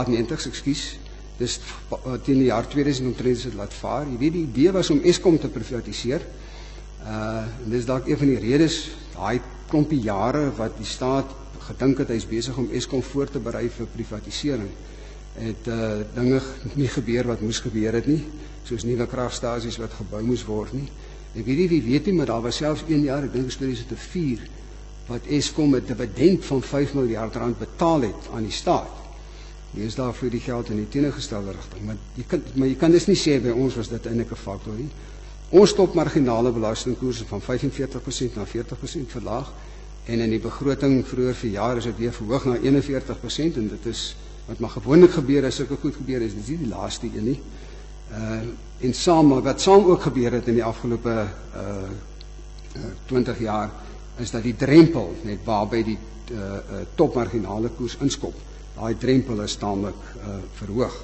90s, ekskuus. Dis teen die jaar 2000 omtrent is dit laat vaar. Jy weet die idee was om Eskom te privatiseer. En dis dalk een van die redes, daai klompie jare wat die staat gedink het hy is besig om Eskom voor te berei vir privatisering. Het dinge nie gebeur wat moes gebeur het nie, soos nuwe kragstasies wat gebou moes word nie. Ek weet nie wie weet nie, maar daar was selfs 1 jaar, ek dink dit is 2004, wat Eskom 'n dividend van 5 miljard rand betaal het aan die staat. Hier is daar vir die geld in die teenoorgestelde rigting, maar jy kan dus nie sê by ons was dit eintlik 'n faktor nie. Ons top marginale belastingkoerse van 45% na 40% verlaag, en in die begroting vroeër verjaar is dit weer verhoog na 41%, en dit is wat maar gewoonlik gebeur as sulke goed gebeur is, dit is nie die laaste een nie. En wat saam ook gebeur het in die afgelope 20 jaar, is dat die drempel, net waarby die topmarginale koers inskop, daai drempel is taamlik verhoog.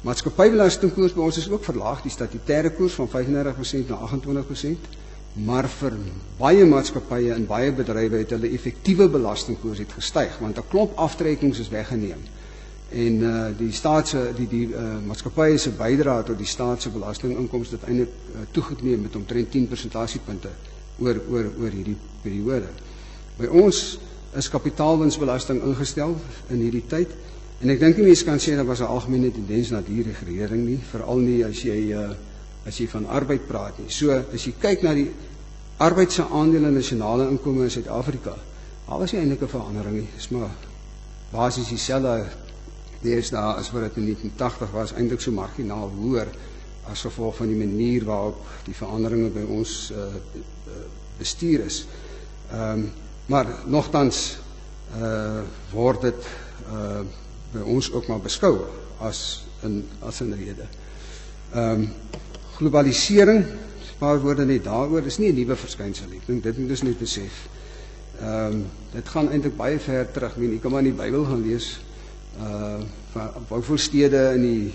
Maatskappybelastingkoers by ons is ook verlaag, die statutêre koers van 35% na 28%, maar vir baie maatskappye en baie bedrywe het hulle effektiewe belastingkoers het gestyg, want 'n klomp aftrekkings is weggeneem. En die maatskappye se bydrae tot die staat se belastinginkomste het eintlik toegeneem met omtrent 10 persentasiepunte oor hierdie periode. By ons is kapitaalwinsbelasting ingestel in hierdie tyd, en ek dink nie mense kan sê dat was 'n algemene tendens na die regering nie, veral nie as jy van arbeid praat nie. So as jy kyk na die arbeid se aandeel in nasionale inkome in Suid-Afrika, daar was nie eintlik 'n verandering nie. Dis maar basies dieselfde deesdae as wat dit in 1980 was, eintlik so marginaal hoër as gevolg van die manier waarop die veranderinge by ons bestuur is. Maar nogtans word dit by ons ook maar beskou as 'n rede. Globalisering, 'n paar woorde net daaroor, is nie 'n nuwe verskynsel nie. Ek dink dit moet ons net besef. Dit gaan eintlik baie ver terug. Jy kan maar in die Bybel gaan lees van hoeveel stede in die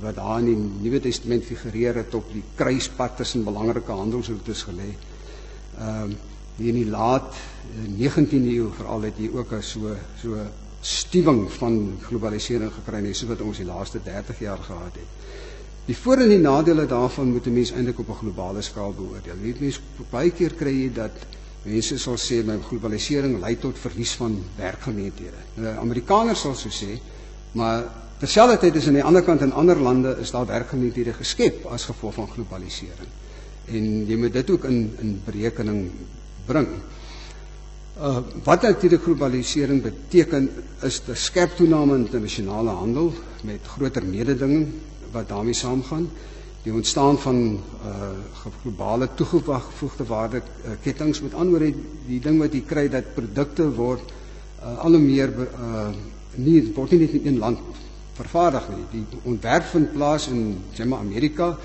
wat daar in die Nuwe Testament figureer het op die kruispad tussen belangrike handelsroetes gelê. Hier in die laat 19de eeu veral het jy ook 'n so stuwing van globalisering gekry, so wat ons die laaste 30 jaar gehad het. Die voor- en die nadele daarvan moet 'n mens eintlik op 'n globale skaal beoordeel. Jy weet mense baie keer kry jy dat mense sal sê my globalisering lei tot verlies van werkgeleenthede. Nou, Amerikaners sal so sê, maar terselfdertyd is aan die ander kant in ander lande is daar werkgeleenthede geskep as gevolg van globalisering. En jy moet dit ook in berekening bring. Wat natuurlik globalisering beteken is 'n skerp toename in internasionale handel met groter mededinging wat daarmee saamgaan, die ontstaan van globale toegevoegde waarde kettinge, met ander woorde die ding wat jy kry dat produkte word al hoe meer word nie net in een land vervaardig nie. Die ontwerp vind plaas in Amerika,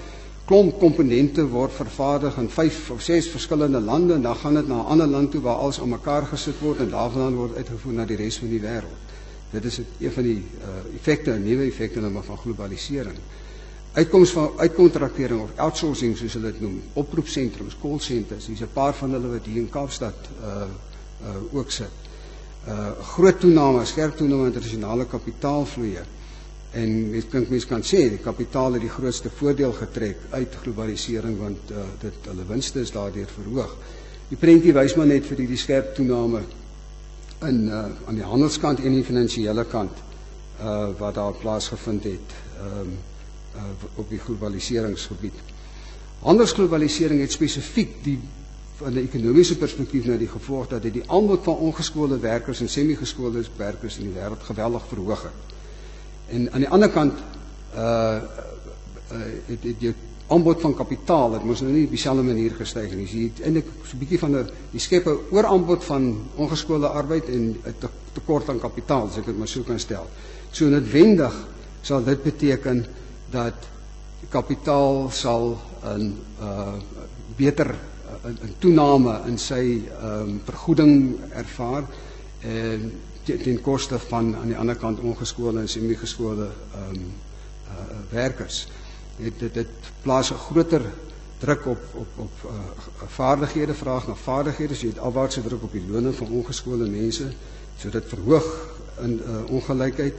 klomp komponente word vervaardig in 5 of 6 verskillende lande, en dan gaan dit na 'n ander land toe waar alles aan mekaar gesit word en daarvan word uitgevoer na die res van die wêreld. Dit is een van die effekte, nuwe effekte van globalisering. Uitkoms van uitkontraktering of outsourcing soos hulle dit noem, oproepsentrums, call centers, dis 'n paar van hulle wat hier in Kaapstad ook sit. Groot toename, skerp toename internasionale kapitaalvloeie. En mens kan sê die kapitaal het die grootste voordeel getrek uit globalisering, want hulle winste is daardeur verhoog. Die prentjie wys maar net vir die skerp toename aan die handelskant en die finansiële kant wat daar plaasgevind het op die globaliseringsgebied. Handelsglobalisering het spesifiek die van 'n ekonomiese perspektief nou die gevolg dat dit die aanbod van ongeskoolde werkers en semi-geskoolde werkers in die wêreld geweldig verhoog het. En aan die ander kant het die aanbod van kapitaal het mos nou nie op dieselfde manier gestyg nie. So jy het eintlik so 'n bietjie van 'n skep 'n ooraanbod van ongeskoolde arbeid en 'n tekort aan kapitaal, as ek dit maar so kan stel. So noodwendig sal dit beteken dat kapitaal sal 'n beter 'n toename in sy vergoeding ervaar en ten koste van aan die ander kant ongeskoolde en semi-geskoolde werkers. Dit plaas 'n groter druk op vaardighede, vraag na vaardighede, so jy het afwaartse druk op die lone van ongeskoolde mense, so dit verhoog in ongelykheid.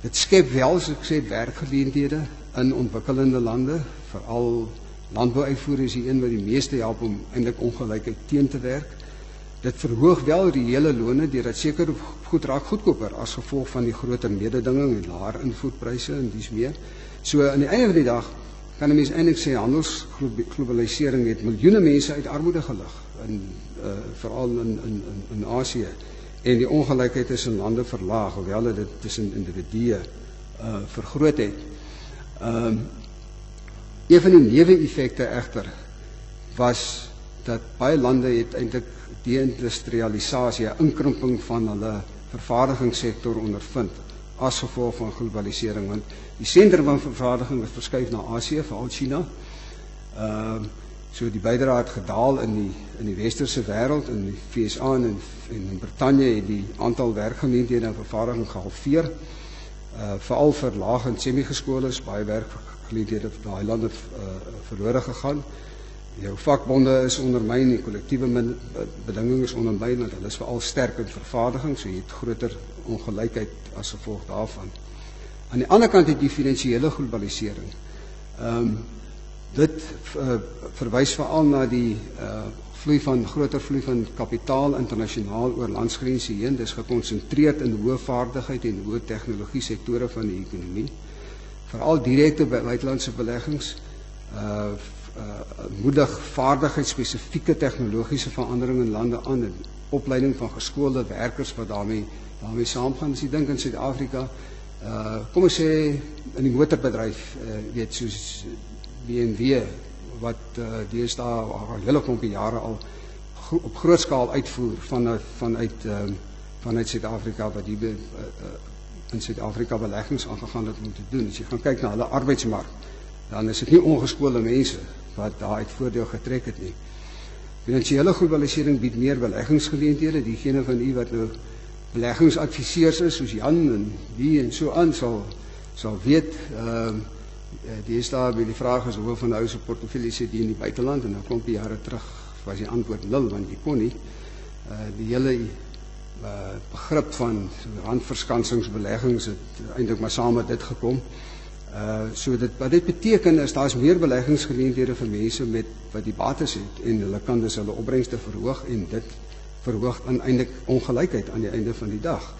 Dit skep wel, soos ek sê, werkgeleenthede in ontwikkelende lande, veral landbouuitvoer is die een wat die meeste help om eintlik ongelykheid teen te werk. Dit verhoog wel reële lone deurdat seker goed raak goedkoper as gevolg van die groter mededinging en laer invoerpryse en dies meer. So aan die einde van die dag kan 'n mens eintlik sê handelsglobalisering het miljoene mense uit armoede gelig, veral in Asië, en die ongelykheid tussen lande verlaag, hoewel dit tussen individue vergroot het. Een van die neeweffekte egter was dat baie lande het eintlik deindustrialisasie, 'n inkrimping van hulle vervaardigingssektor ondervind as gevolg van globalisering, want die sentrum van vervaardiging het verskuif na Asië, veral China. So die bydrae het gedaal in die westerse wêreld, in die VSA en in Brittanje het die aantal werkgeleenthede in vervaardiging gehalveer. Veral vir laag en semi-geskoolde is baie werkgeleenthede vir daai lande verlore gegaan. Jou vakbonde is ondermyn, die kollektiewe bedingings is ondermyn, want hulle is veral sterk in vervaardiging, so jy het groter ongelykheid as gevolg daarvan. Aan die ander kant het die finansiële globalisering. Dit verwys veral na die groter vloei van kapitaal internasionaal oor landsgrense heen. Dis gekonsentreerd in hoë vaardigheid en hoë tegnologie sektore van die ekonomie. Veral direkte buitelandse beleggings moedig vaardigheidsspesifieke tegnologiese verandering in lande aan en opleiding van geskoolde werkers wat daarmee saamgaan. As jy dink in Suid-Afrika, kom ons sê in die motorbedryf, weet soos BMW wat deesdae al hele klompie jare al op groot skaal uitvoer vanuit Suid-Afrika wat die in Suid-Afrika beleggings aangegaan het om te doen. As jy gaan kyk na hulle arbeidsmark, dan is dit nie ongeskoolde mense wat daaruit voordeel getrek het nie. Finansiële globalisering bied meer beleggingsgeleenthede. Diegene van u wat nou beleggingsadviseurs is, soos Jan en wie en so aan, sal weet, deesdae by die vraag is hoeveel van nou se portefeuilles het in die buiteland, en nou kom die jare terug was die antwoord 0, want jy kon nie. Die hele begrip van randverskansingsbeleggings het eintlik maar saam met dit gekom. Wat dit beteken is, daar is meer beleggingsgeleenthede vir mense wat die bates het, en hulle kan dus hulle opbrengste verhoog, en dit verhoog eintlik ongelykheid aan die einde van die dag.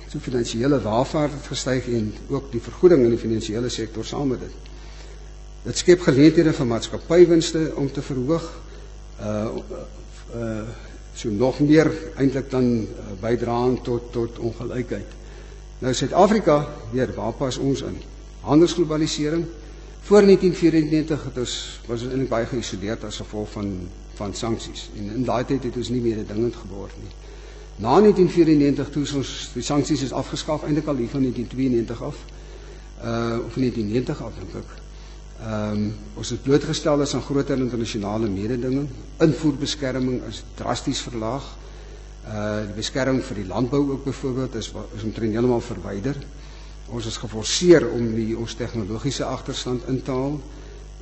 So finansiële welvaart het gestyg en ook die vergoeding in die finansiële sektor saam met dit. Dit skep geleenthede vir maatskappywinste om te verhoog, so nog meer eintlik dan bydraen tot ongelykheid. Nou Suid-Afrika, weer, waar pas ons in? Handelsglobalisering. Voor 1994 was ons eintlik baie geïsoleerd as gevolg van sanksies. En in daai tyd het ons nie mededingend geword nie. Na 1994, toe ons die sanksies is afgeskaf, eintlik al hier van 1992 af, of 1990 af, dink ek. Ons het blootgestel is aan groter internasionale mededinging. Invoerbeskerming is drasties verlaag. Die beskerming vir die landbou ook byvoorbeeld is omtrent heeltemal verwyder. Ons is geforseer om ons tegnologiese agterstand in te haal,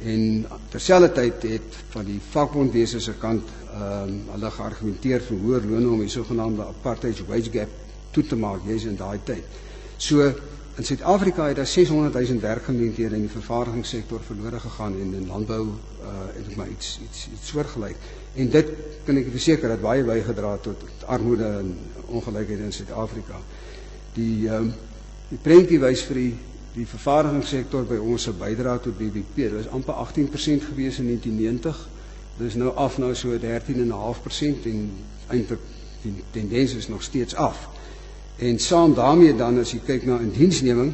en terselfdertyd het van die vakbondwese se kant hulle geargumenteer vir hoër lone om die sogenaamde apartheid wage gap toe te maak, jy's in daai tyd. So in Suid-Afrika het daar 600,000 werkgeleenthede in die vervaardigingssektor verlore gegaan, en in landbou het maar iets soortgelyk. En dit kan ek verseker dat baie bygedra tot armoede en ongelykheid in Suid-Afrika. Die prentjie wys vir die vervaardigingssektor by ons se bydra tot BBP. Dit was amper 18% gewees in 1990, Dis nou af na so 13,5% en eintlik die tendens is nog steeds af. En saam daarmee dan as jy kyk na indiensneming,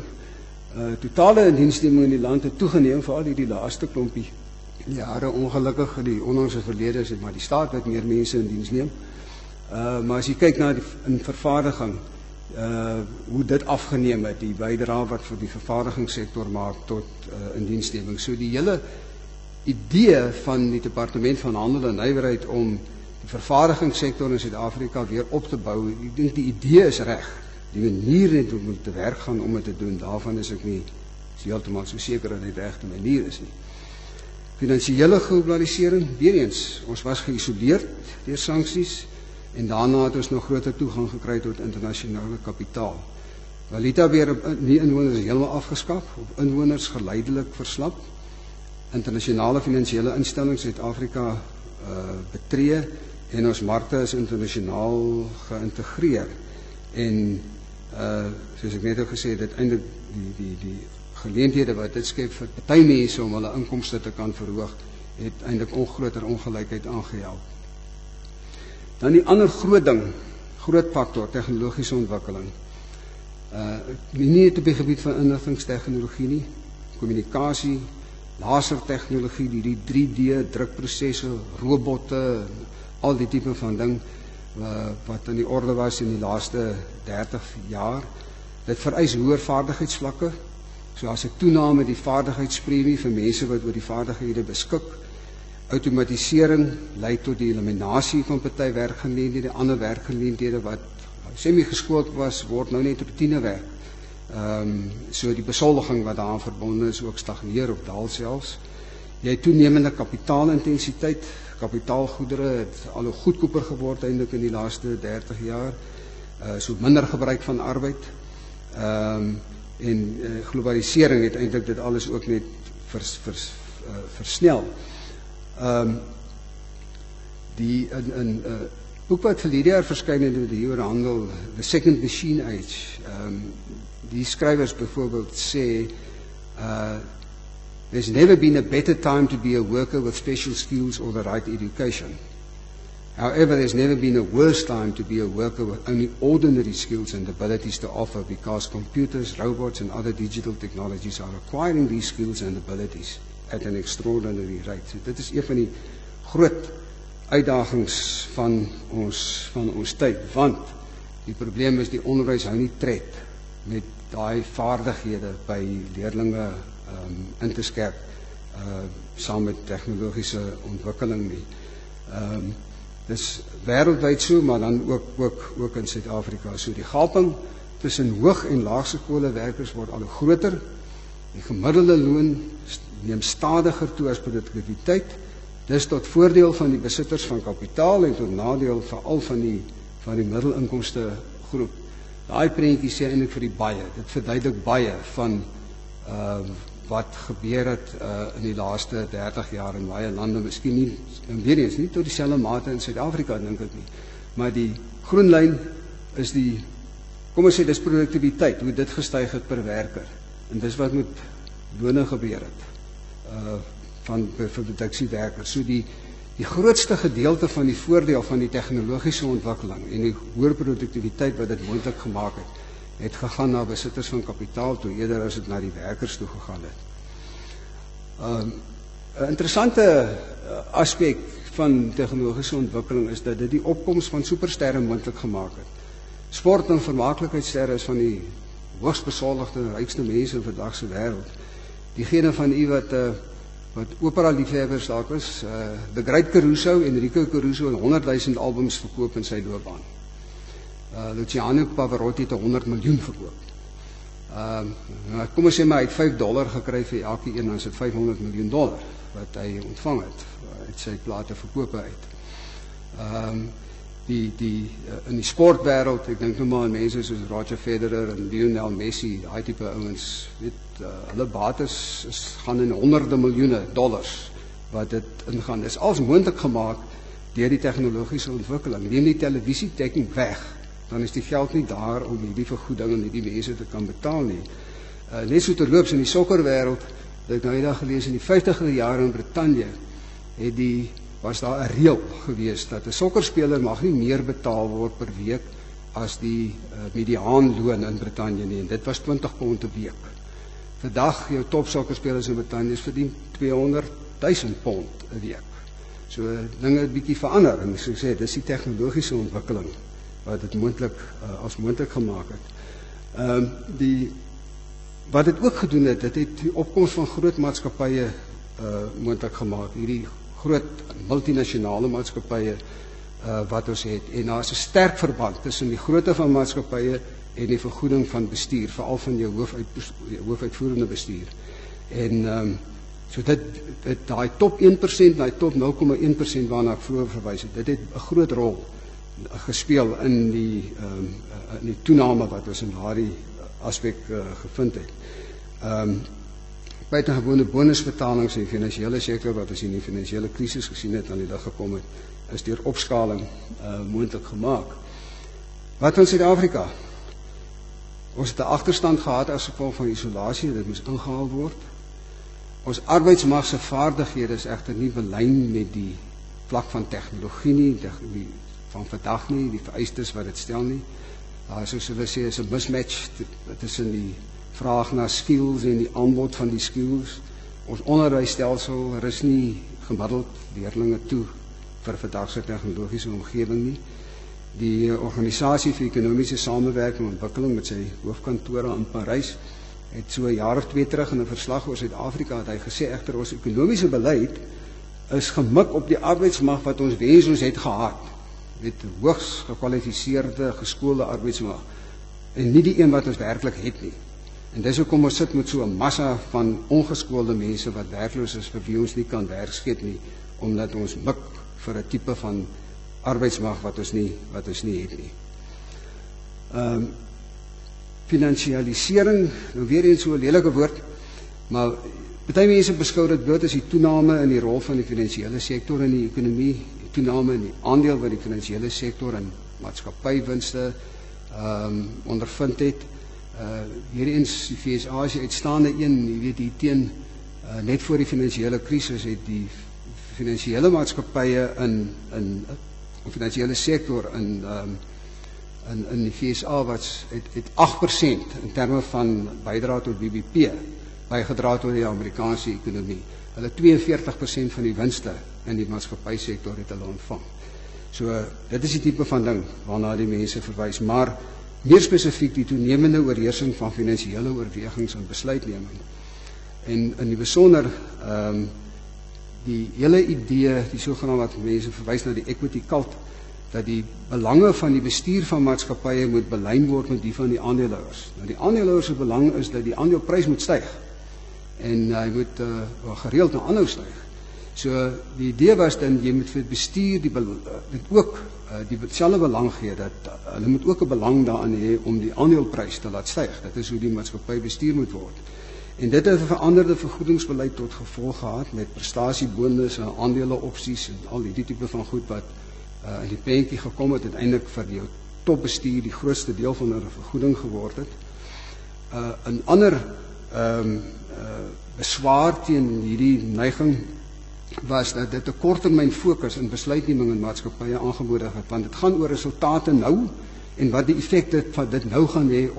totale indiensneming in die land het toegeneem, veral hierdie laaste klompie jare. Ongelukkig in die onlangse verlede is dit maar die staat wat meer mense in diens neem. Maar as jy kyk na in vervaardiging, hoe dit afgeneem het, die bydrae wat vir die vervaardigingssektor maak tot indiensneming. So die hele idee van die Departement van Handel en Nywerheid om die vervaardigingssektor in Suid-Afrika weer op te bou, ek dink die idee is reg. Die manier net hoe moet te werk gaan om dit te doen, daarvan is ek nie heeltemal so seker dat dit die regte manier is nie. Finansiële globalisering, weer eens, ons was geïsoleerd deur sanksies en daarna het ons nog groter toegang gekry tot internasionale kapitaal. Valutabeheer op die inwoners heeltemal afgeskaf, op inwoners geleidelik verslap. Internasionale finansiële instellings Suid-Afrika betree en ons markte is internasionaal geïntegreer. En soos ek net ook gesê het, uiteindelik die geleenthede wat dit skep vir party mense om hulle inkomste te kan verhoog, het eintlik groter ongelykheid aangehelp. Dan die ander groot ding, groot faktor, tegnologiese ontwikkeling. Nie net op die gebied van inligtingstegnologie nie, kommunikasie, lasertegnologie, die 3D drukprosesse, robotte, al die tipe van ding wat in die orde was in die laaste 30 jaar. Dit vereis hoër vaardigheidsvlakke. So as ek toename die vaardigheidspremie vir mense wat oor die vaardighede beskik, outomatisering lei tot die eliminasie van party werkgeleenthede, ander werkgeleenthede wat semi-geskoold was, word nou net routinewerk. So die besoldiging wat daaraan verbonde is ook stagneer of daal selfs. Jy het toenemende kapitaalintensiteit, kapitaalgoedere het al hoe goedkoper geword eintlik in die laaste 30 jaar, so minder gebruik van arbeid. En globalisering het eintlik dit alles ook net versnel. Die boek wat verlede jaar verskyn het die oor handel, The Second Machine Age, die skrywers byvoorbeeld sê, there's never been a better time to be a worker with special skills or the right education. However, there's never been a worse time to be a worker with only ordinary skills and abilities to offer, because computers, robots and other digital technologies are acquiring these skills and abilities at an extraordinary rate. So dit is een van die groot uitdagings van ons tyd, want die probleem is die onderwys hou nie tred met daai vaardighede by leerlinge in te skerp saam met tegnologiese ontwikkeling nie. Dis wêreldwyd so, maar dan ook in Suid-Afrika. So die gaping tussen hoog- en laagskole werkers word al groter. Die gemiddelde loon neem stadiger toe as produktiwiteit. Dis tot voordeel van die besitters van kapitaal en tot nadeel veral van die middelinkomste groep. Daai prentjie sê eintlik vir die baie. Dit verduidelik baie van wat gebeur het in die laaste 30 jaar in baie lande, miskien nie, en weer eens, nie tot dieselfde mate in Suid-Afrika, dink ek nie. Maar die groen lyn is die, kom ons sê, dis produktiwiteit, hoe dit gestyg het per werker. En dis wat met lone gebeur het, van produksiewerkers. So die grootste gedeelte van die voordeel van die tegnologiese ontwikkeling en die hoër produktiwiteit wat dit moontlik gemaak het gegaan na besitters van kapitaal toe, eerder as dit na die werkers toe gegaan het. 'n Interessante aspek van tegnologiese ontwikkeling is dat dit die opkoms van supersterre moontlik gemaak het. Sport- en vermaaklikheidssterre is van die hoogs besoldigde en rykste mense in vandag se wêreld. Diegene van u wat opera liefhebbers dalk is, The Great Caruso, Enrico Caruso het 100,000 albums verkoop in sy loopbaan. Luciano Pavarotti het 100 miljoen verkoop. Kom ons sê maar hy het $5 gekry vir elke een, dan is dit $500 miljoen wat hy ontvang het uit sy plate verkope uit. In die sportwêreld, ek dink nou maar aan mense soos Roger Federer en Lionel Messi, daai tipe ouens, hulle bates gaan in honderde miljoene dollars wat dit ingaan. Dit is als moontlik gemaak deur die tegnologiese ontwikkeling. Neem die televisiedekking weg, dan is die geld nie daar om hierdie vergoeding en hierdie mense te kan betaal nie. Net so terloops in die sokkerwêreld, dat ek nou eendag gelees in die 50er jare in Brittanje, was daar 'n reël gewees dat 'n sokkerspeler mag nie meer betaal word per week as die mediaanloon in Brittanje nie, en dit was £20 'n week. Vandag jou top sokkerspelers in Brittanje verdien £200,000 'n week. So dinge het bietjie verander, en soos ek sê, dis die tegnologiese ontwikkeling wat dit moontlik as moontlik gemaak het. Wat dit ook gedoen het, dit het die opkoms van groot maatskappye moontlik gemaak, hierdie groot multinasjonale maatskappye wat ons het, en daar is 'n sterk verband tussen die grootte van maatskappye en die vergoeding van bestuur, veral van jou hoofuitvoerende bestuur. En so dit daai top 1%, daai top 0,1% waarna ek vroeër verwys het, dit het 'n groot rol gespeel in die toename wat ons in daardie aspek gevind het. Buitengewone bonusbetalings in die finansiële sektor wat ons in die finansiële krisis gesien het aan die lig gekom het, is deur opskaling moontlik gemaak. Wat in Suid-Afrika? Ons het 'n agterstand gehad as gevolg van isolasie, dit moes ingehaal word. Ons arbeidsmag se vaardighede is egter nie belyn met die vlak van tegnologie nie, van vandag nie, die vereistes wat dit stel nie. Daar soos hulle sê, is 'n mismatch tussen die vraag na skills en die aanbod van die skills. Ons onderwysstelsel is nie gemiddeld leerlinge toe vir vandag se tegnologiese omgewing nie. Die Organisasie vir Ekonomiese Samewerking en Ontwikkeling met sy hoofkantore in Parys het so 'n jaar of 2 terug in 'n verslag oor Suid-Afrika het hy gesê egter ons ekonomiese beleid is gemik op die arbeidsmag wat ons wens ons het gehad, met hoogs gekwalifiseerde, geskoolde arbeidsmag, en nie die een wat ons werklik het nie. En dis hoekom ons sit met so 'n massa van ongeskoolde mense wat werkloos is, vir wie ons nie kan werk skep nie, omdat ons mik vir 'n tipe van arbeidsmag wat ons nie het nie. Finansialisering, nou weer eens so 'n lelike woord, maar baie mense beskou dit bloot as die toename in die rol van die finansiële sektor in die ekonomie, die toename in die aandeel wat die finansiële sektor in maatskappywinste ondervind het. Weer eens die FSA is die uitstaande een, jy weet, hier teen net voor die finansiële krisis het die finansiële maatskappye in finansiële sektor in die FSA het 8% in terme van bydra tot BBP bygedra tot die Amerikaanse ekonomie. Hulle 42% van die winste in die maatskappysektor het hulle ontvang. So dit is die tipe van ding waarna die mense verwys, maar meer spesifiek die toenemende oorheersing van finansiële oorwegings en besluitneming. En in die besonder die hele idee, die sogenaamde wat mense verwys na die equity cult, dat die belange van die bestuur van maatskappye moet belyn word met die van die aandeelhouers. Nou die aandeelhouers se belang is dat die aandeleprys moet styg en hy moet gereeld na aanhou styg. So die idee was dan jy moet vir bestuur ook dieselfde belang gee, dat hulle moet ook 'n belang daarin hê om die aandeleprys te laat styg. Dit is hoe die maatskappy bestuur moet word. En dit het 'n veranderde vergoedingsbeleid tot gevolg gehad met prestasiebonusse en aandeleopsies en al die tipe van goed wat in die prentjie gekom het, uiteindelik vir jou topbestuur die grootste deel van hulle vergoeding geword het. 'n ander beswaar teen hierdie neiging was dat dit 'n korttermyn fokus in besluitneming in maatskappye aangemoedig het, want dit gaan oor resultate nou en wat die effekte van dit nou gaan hê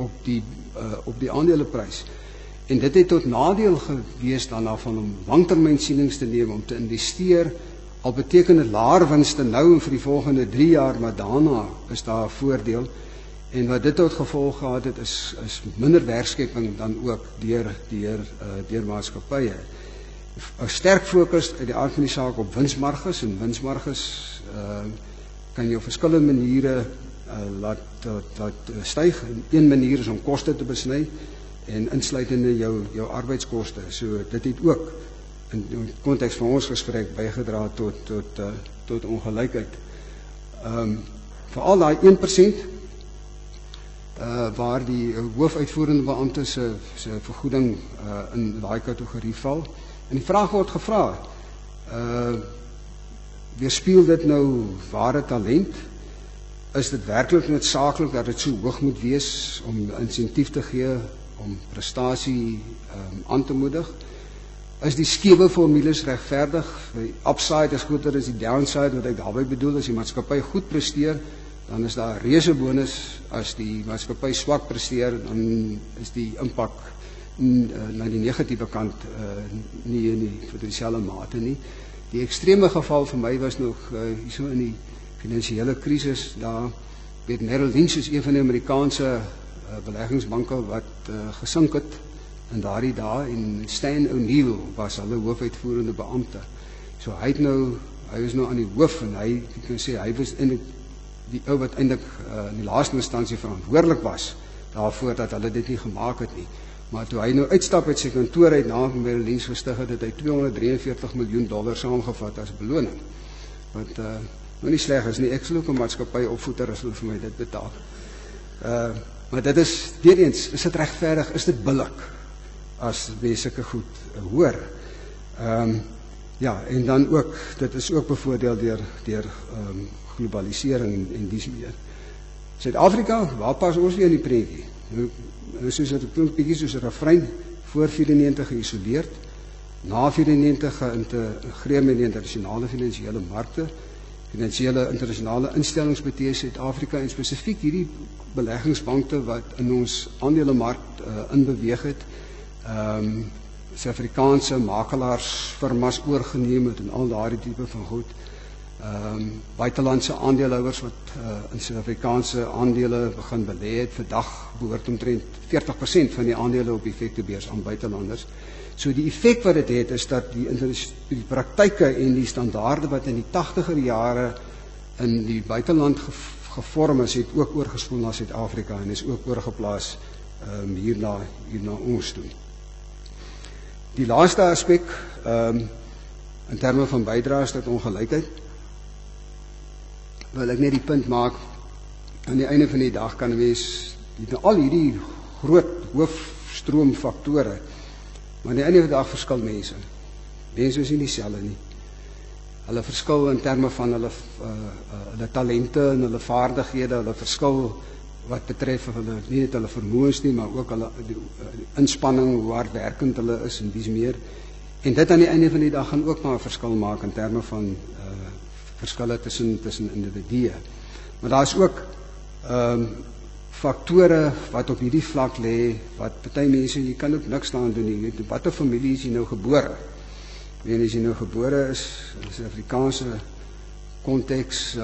op die aandeleprys. En dit het tot nadeel gewees daarna van om langtermynsienings te neem, om te investeer, al beteken dit laer winste nou en vir die volgende 3 jaar, maar daarna is daar 'n voordeel. En wat dit tot gevolg gehad het, is minder werkskepping dan ook deur maatskappye. 'n Sterk fokus uit die aard van die saak op winsmarges, en winsmarges kan jy op verskillende maniere laat styg. Een manier is om koste te besny en insluitende jou arbeidskoste. So dit het ook in die konteks van ons gesprek bygedra tot ongelykheid. Veral daai 1% waar die hoofuitvoerende beampte se vergoeding in daai kategorie val. En die vraag word gevra, weerspieël dit nou ware talent? Is dit werklik noodsaaklik dat dit so hoog moet wees om insentief te gee om prestasie aan te moedig? is die skewe formules regverdig? Die upside is groter as die downside, wat ek daarby bedoel, as die maatskappy goed presteer, dan is daar 'n reuse bonus. As die maatskappy swak presteer, dan is die impak na die negatiewe kant nie in vir dieselfde mate nie. Die ekstreme geval vir my was nog hierso in die finansiële krisis. Daar weet Merrill Lynch is een van die Amerikaanse beleggingsbanke wat gesink het in daardie dae, en Stan O'Neill was hulle hoofuitvoerende beampte. So hy was nou aan die hoof, en ek kan sê hy was in die ou wat eintlik in die laaste instansie verantwoordelik was daarvoor dat hulle dit nie gemaak het nie. Maar toe hy nou uitstap uit sy kantoor uit na Merrill Lynch gestig het hy $243 miljoen saamgevat as beloning. Wat nou nie sleg is nie. Ek sal ook 'n maatskappy opvoeder as hulle vir my dit betaal. Maar dit is weer eens, is dit regverdig? Is dit billik as mense sulke goed hoor? Ja, en dan ook, dit is ook bevoordeel deur globalisering en dies meer. Suid-Afrika, waar pas ons weer in die prentjie? Nou soos dit klink bietjie soos 'n refrein, voor 94 geïsoleerd, na 94 geïntegreer met die internasionale finansiële markte, finansiële internasionale instellings betref Suid-Afrika en spesifiek hierdie beleggingsbanke wat in ons aandelemark inbeweeg het, Suid-Afrikaanse makelaarsfirmas oorgeneem het en al daardie tipe van goed. Buitelandse aandeelhouers wat in Suid-Afrikaanse aandele begin belê het, vandag behoort omtrent 40% van die aandele op die effektebeurs aan buitelanders. So die effek wat dit het is dat die praktyke en die standaarde wat in die 80er jare in die buiteland gevorm is, het ook oorgespoel na Suid-Afrika en is ook oorgeplaas hier na ons toe. Die laaste aspek in terme van bydraes tot ongelykheid, wil ek net die punt maak, aan die einde van die dag kan 'n mens al hierdie groot hoofstroomfaktore, maar aan die einde van die dag verskil mense. Mense is nie dieselfde nie. Hulle verskil in terme van hulle talente en hulle vaardighede, hulle verskil wat betref nie net hulle vermoëns nie, maar ook hulle inspanning, hoe hardwerkend hulle is en dies meer. En dit aan die einde van die dag gaan ook maar 'n verskil maak in terme van verskille tussen individue. Maar daar is ook faktore wat op hierdie vlak lê, wat party mense, jy kan ook niks daaraan doen nie. Watter familie is jy nou gebore? As jy nou gebore is in 'n Suid-Afrikaanse konteks,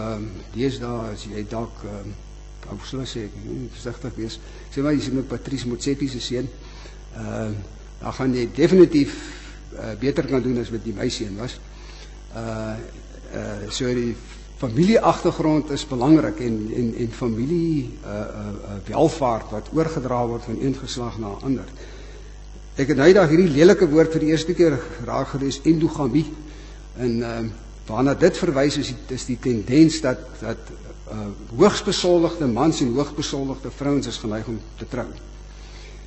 deesdae as jy dalk hoe sal ek sê, ek moet versigtig wees. Sê maar, jy is met Patrice Motsepe se seun, dan gaan jy definitief beter kan doen as wat die my seun was. So die familieagtergrond is belangrik en familie welvaart wat oorgedra word van een geslag na 'n ander. Ek het nou eendag hierdie lelike woord vir die eerste keer raak gelees, endogamie, en waarna dit verwys is die tendens dat hoogsbesoldigde mans en hoogsbesoldigde vrouens is geneig om te trou.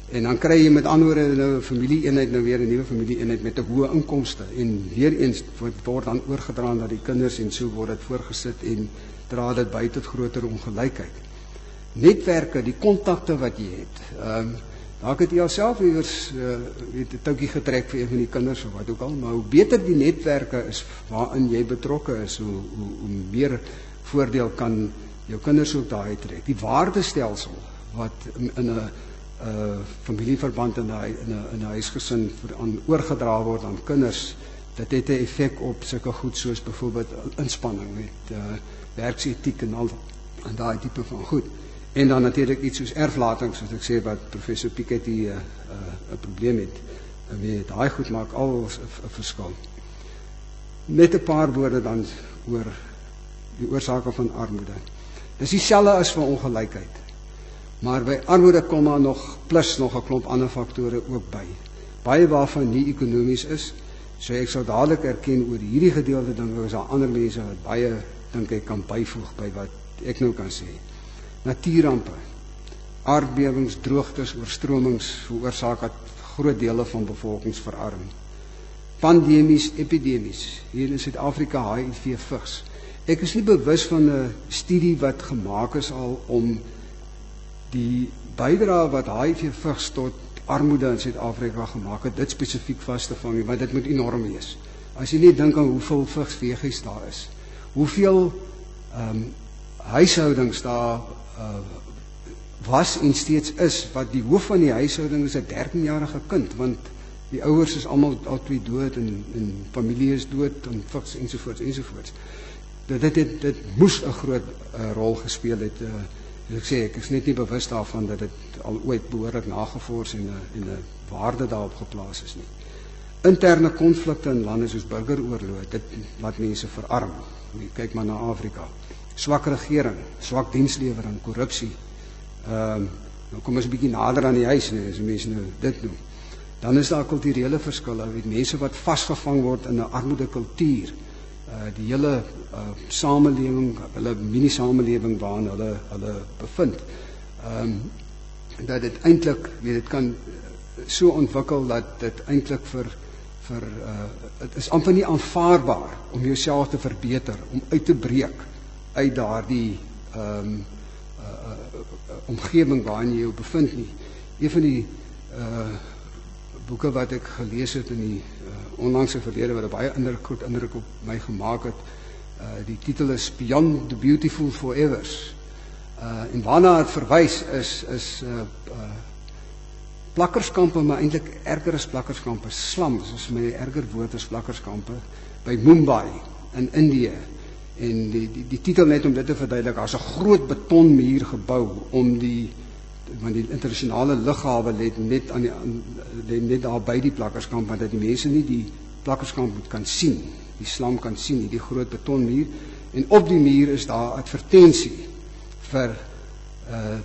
En dan kry jy met ander woorde nou 'n familie-eenheid, nou weer 'n nuwe familie-eenheid met 'n hoë inkomste, en weer eens word dan oorgedra na die kinders en so word dit voorgesit en dra dit by tot groter ongelykheid. Netwerke, die kontakte wat jy het. Dalk het jy alself iewers 'n toukie getrek vir een van die kinders of wat ook al, maar hoe beter die netwerke is waarin jy betrokke is, hoe meer voordeel kan jou kinders ook daai trek. Die waardestelsel wat in 'n familieverband in 'n huisgesin oorgedra word aan kinders, dit het 'n effek op sulke goed soos byvoorbeeld inspanning met werksetiek en al en daai tipe van goed. En dan natuurlik iets soos erflating, soos ek sê, wat professor Piketty 'n probleem het. En weet, daai goed maak al 'n verskil. Net 'n paar woorde dan oor die oorsake van armoede. Dis dieselfde as vir ongelykheid. Maar by armoede kom daar nog 'n klomp ander faktore ook by. Baie waarvan nie ekonomies is. So ek sal dadelik erken oor hierdie gedeelte ding, is daar ander mense wat baie dink ek kan byvoeg by wat ek nou kan sê. Natuurrampe, aardbewings, droogtes, oorstromings veroorsaak dat groot dele van bevolkings verarm. Pandemies, epidemies, hier in Suid-Afrika HIV vigs. Ek is nie bewus van 'n studie wat gemaak is al om die bydrae wat HIV vigs tot armoede in Suid-Afrika gemaak het, dit spesifiek vas te vang nie, want dit moet enorm wees. As jy net dink aan hoeveel vigsvegies daar is, hoeveel huishoudings daar was en steeds is, wat die hoof van die huishouding is 'n 13-jarige kind, want die ouers is almal al twee dood en familie is dood en vigs ensovoorts. Dit moes 'n groot rol gespeel het. Ek sê, ek is net nie bewus daarvan dat dit al ooit behoorlik nagevors en 'n waarde daarop geplaas is nie. Interne konflikte in lande soos burgeroorloë, dit laat mense verarm. Kyk maar na Afrika. Swak regering, swak dienslewering, korrupsie. Nou kom ons 'n bietjie nader aan die huis, as mense nou dit noem. Dan is daar kulturele verskille, mense wat vasgevang word in 'n armoedekultuur. Die hele samelewing, hulle mini-samelewing waarin hulle bevind. Dat dit eintlik, dit kan so ontwikkel dat dit eintlik het is amper nie aanvaarbaar om jouself te verbeter, om uit te breek uit daardie omgewing waarin jy jou bevind nie. Een van die boeke wat ek gelees het in die onlangse verlede wat 'n baie groot indruk op my gemaak het, die titel is Beyond the Beautiful Forevers. En waarna het verwys is plakkerskampe, maar eintlik erger as plakkerskampe, slums, as my erger woord as plakkerskampe, by Mumbai in Indië. En die titel net om dit te verduidelik, daar's 'n groot betonmuur gebou om want die internasionale lughawe lê net daar by die plakkerskamp, want dat die mense nie die plakkerskamp kan sien, die slam kan sien, die groot betonmuur, en op die muur is daar advertensie vir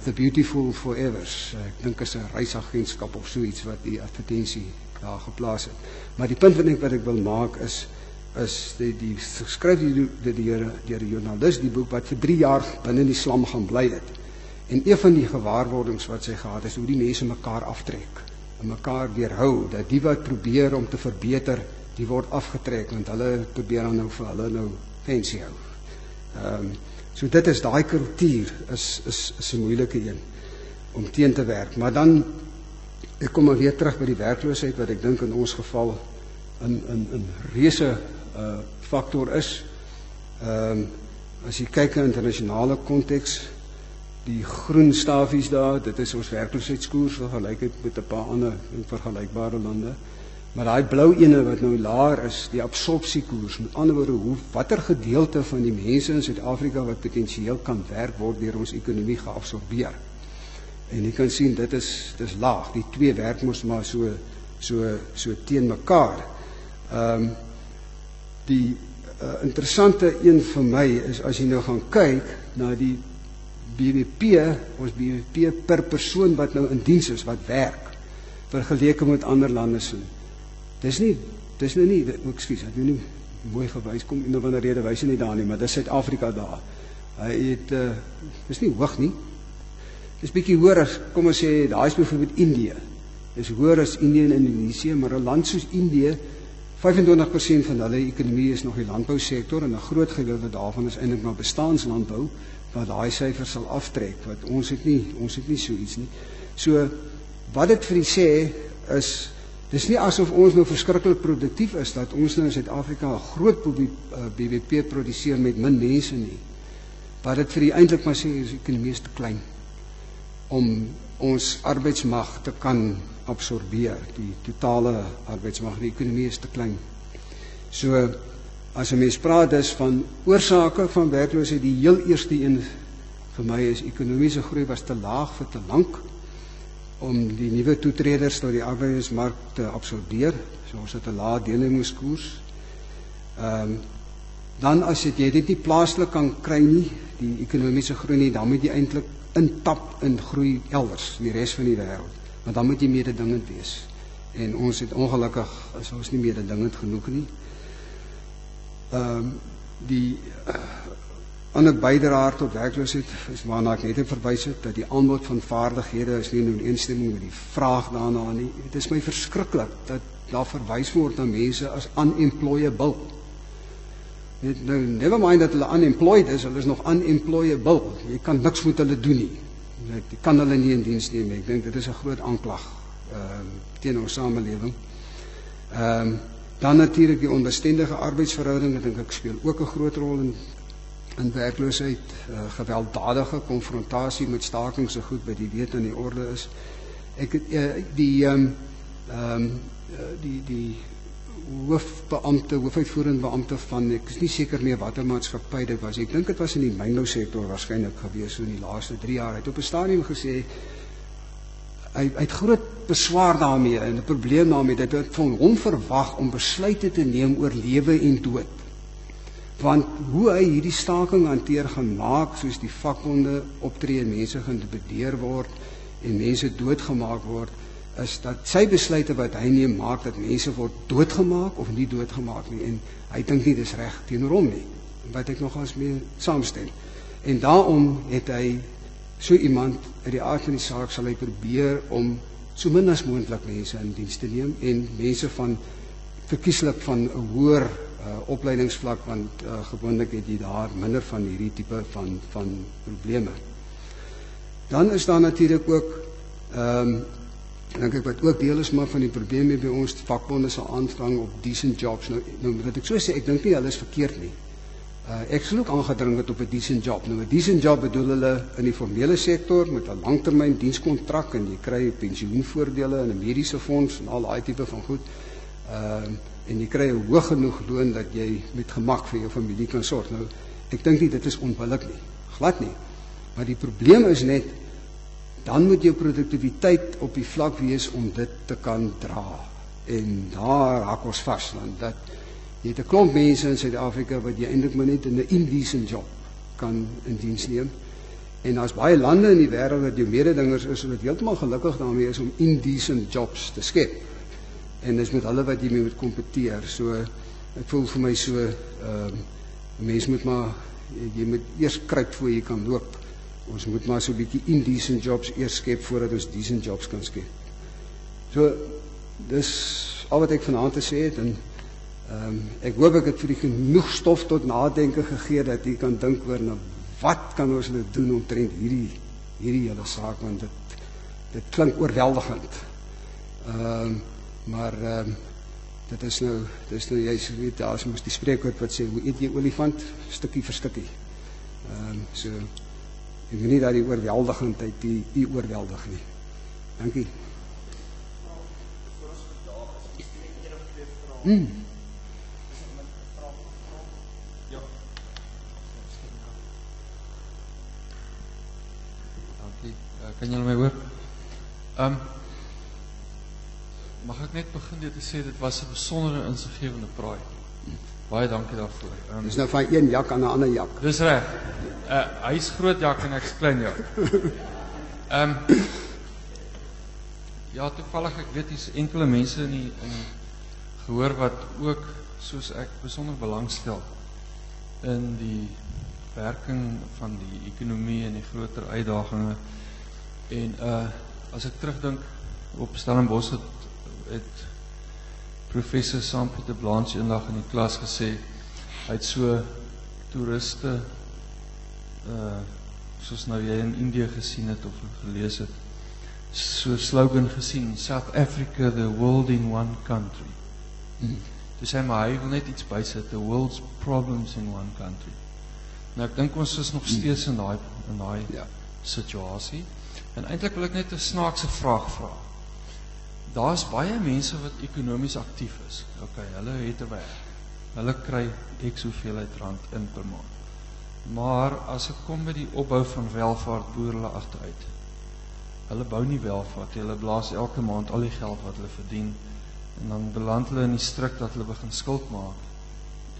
The Beautiful Forevers. Ek dink is 'n reisagentskap of so iets wat die advertensie daar geplaas het. Maar die punt wat ek wil maak is die geskryf deur 'n joernalis, die boek wat vir 3 jaar binne die slam gaan bly het. En een van die gewaarwordings wat sy gehad is hoe die mense mekaar aftrek en mekaar weerhou, dat die wat probeer om te verbeter, die word afgetrek, want hulle probeer dan nou vir hulle nou fancy hou. So dit is, daai kultuur is 'n moeilike een om teen te werk. Maar dan, ek kom maar weer terug by die werkloosheid, wat ek dink in ons geval 'n reuse faktor is. As jy kyk in internasionale konteks, die groen stafies daar, dit is ons werkloosheidskoers, vergelyk het met 'n paar ander vergelykbare lande. Maar daai blou ene wat nou laer is, die absorpsiekoers, met ander woorde, watter gedeelte van die mense in Suid-Afrika wat potensieel kan werk, word deur ons ekonomie geabsorbeer. En jy kan sien, dit is laag, die twee werk mos maar so teen mekaar. Die interessante een vir my is, as jy nou gaan kyk na die ons BBP per persoon wat nou in diens is, wat werk, vergeleke met ander lande se. Dis nou nie, ekskuus, ek het nie mooi gewys, kom in 'n ander rede wys nie daar nie, maar dis Suid-Afrika daar. Hy het, dis nie hoog nie. Dis bietjie hoër as, kom ons sê, daar is byvoorbeeld Indië. Dis hoër as Indië en Indonesië, maar 'n land soos Indië, 25% van hulle ekonomie is nog die landbousektor, en 'n groot gedeelte daarvan is eintlik maar bestaanslandbou, wat daai syfers sal aftrek, wat ons het nie so iets nie. So, wat dit vir die sê, is, dis nie asof ons nou verskriklik produktief is, dat ons nou in Suid-Afrika 'n groot BBP produseer met min mense nie. Wat dit vir die eintlik maar sê, is die ekonomie is te klein, om ons arbeidsmag te kan absorbeer, die totale arbeidsmag, die ekonomie is te klein. So, as 'n mens praat dus van oorsake van werkloosheid, die heel eerste een vir my is, ekonomiese groei was te laag vir te lank, om die nuwe toetreders tot die arbeidsmark te absorbeer, so ons het 'n lae deelnemingskoers. Dan as jy dit nie plaaslik kan kry nie, die ekonomiese groei nie, dan moet jy eintlik intap in groei elders, in die res van die wêreld, want dan moet jy mededingend wees. En ons het ongelukkig, is ons nie mededingend genoeg nie. Die ander bydraer tot werkloosheid is waarna ek net verwys het, dat die aanbod van vaardighede is nie in ooreenstemming met die vraag daarna nie. Dit is my verskriklik dat daar verwys word na mense as unemployable. Nou, never mind dat hulle unemployed is, hulle is nog unemployable. Jy kan niks met hulle doen nie. Jy kan hulle nie in diens neem. Ek dink dit is 'n groot aanklag teen ons samelewing. Dan natuurlik die onbestendige arbeidsverhoudinge, dink ek speel ook 'n groot rol in werkloosheid, gewelddadige konfrontasie met stakings so goed by die wet en die orde is. Ek het die hoofuitvoerende beampte van, ek is nie seker meer watter maatskappy dit was, ek dink dit was in die mynbousektor waarskynlik gewees so in die laaste 3 jaar, hy het op 'n stadium gesê, hy het groot beswaar daarmee en 'n probleem daarmee, dat het van hom verwag om besluite te neem oor lewe en dood. Want hoe hy hierdie staking hanteer gaan maak, soos die vakbonde optree en mense geïntimideer word en mense doodgemaak word, is dat sy besluite wat hy neem maak dat mense word doodgemaak of nie doodgemaak nie, en hy dink nie dis reg teenoor hom nie, wat ek nogals mee saamstem. En daarom het hy so iemand, uit die aard van die saak sal hy probeer om so min as moontlik mense in diens te neem en mense van verkieslik van 'n hoër opleidingsvlak, want gewoonlik het jy daar minder van hierdie tipe van probleme. Dan is daar natuurlik ook dink ek wat ook deel is maar van die probleme by ons vakbonde se aanvang op decent jobs. Nou wat ek so sê, ek dink nie hulle is verkeerd nie. Ek sal ook aangedring het op 'n decent job. Nou 'n decent job bedoel hulle in die formele sektor met 'n langtermyn dienskontrak en jy kry pensioenvoordele en 'n mediese fonds en al daai tipe van goed. En jy kry 'n hoog genoeg loon dat jy met gemak vir jou familie kan sorg. Nou ek dink nie dit is onbillik nie. Glad nie. Maar die probleem is net dan moet jou produktiwiteit op die vlak wees om dit te kan dra. En daar hak ons vas, want dat jy het 'n klomp mense in Suid-Afrika wat jy eintlik maar net in 'n indecent job kan in diens neem. En daar's baie lande in die wêreld wat jou mededingers is wat heeltemal gelukkig daarmee is om indecent jobs te skep. En dis met hulle wat jy mee moet kompeteer. So ek voel vir my so mense moet maar jy moet eers kruip voor jy kan loop. Ons moet maar so 'n bietjie indecent jobs eers skep voordat ons decent jobs kan skep. So dis al wat ek vanaand te sê het en ek hoop ek het vir die genoeg stof tot nadenke gegee dat jy kan dink oor nou wat kan ons nou doen omtrent hierdie hele saak, want dit klink oorweldigend. Maar dit is nou jy weet daar's mos die spreekwoord wat sê hoe eet jy olifant stukkie vir stukkie. So ek weet nie dat die oorweldigendheid die oorweldig nie. Dankie. Kan julle my hoor? Mag ek net begin deur te sê dit was 'n besondere insiggewende praai. Baie dankie daarvoor. Dis nou van een jak aan 'n ander jak. Dis reg. Hy is groot jak en ek's klein jak. Ja, toevallig ek weet hier's enkele mense in gehoor wat ook soos ek besonder belangstel in die werking van die ekonomie en die groter uitdagings. En as ek terugdink op Stellenbosch het professor Sampie de Blanche eendag in die klas gesê, hy het so toeriste soos nou jy in Indië gesien het of gelees het, so slogan gesien, South Africa, the world in one country. Toe sê maar hy wil net iets bysit, the world's problems in one country. Nou ek dink ons is nog steeds in daai situasie. En eintlik wil ek net 'n snaakse vraag vra. Daar's baie mense wat ekonomies aktief is. Okay, hulle het 'n werk. Hulle kry X hoeveelheid rand in per maand. Maar as ek kom by die opbou van welvaart, boer hulle agteruit. Hulle bou nie welvaart, hulle blaas elke maand al die geld wat hulle verdien en dan beland hulle in die struik dat hulle begin skuld maak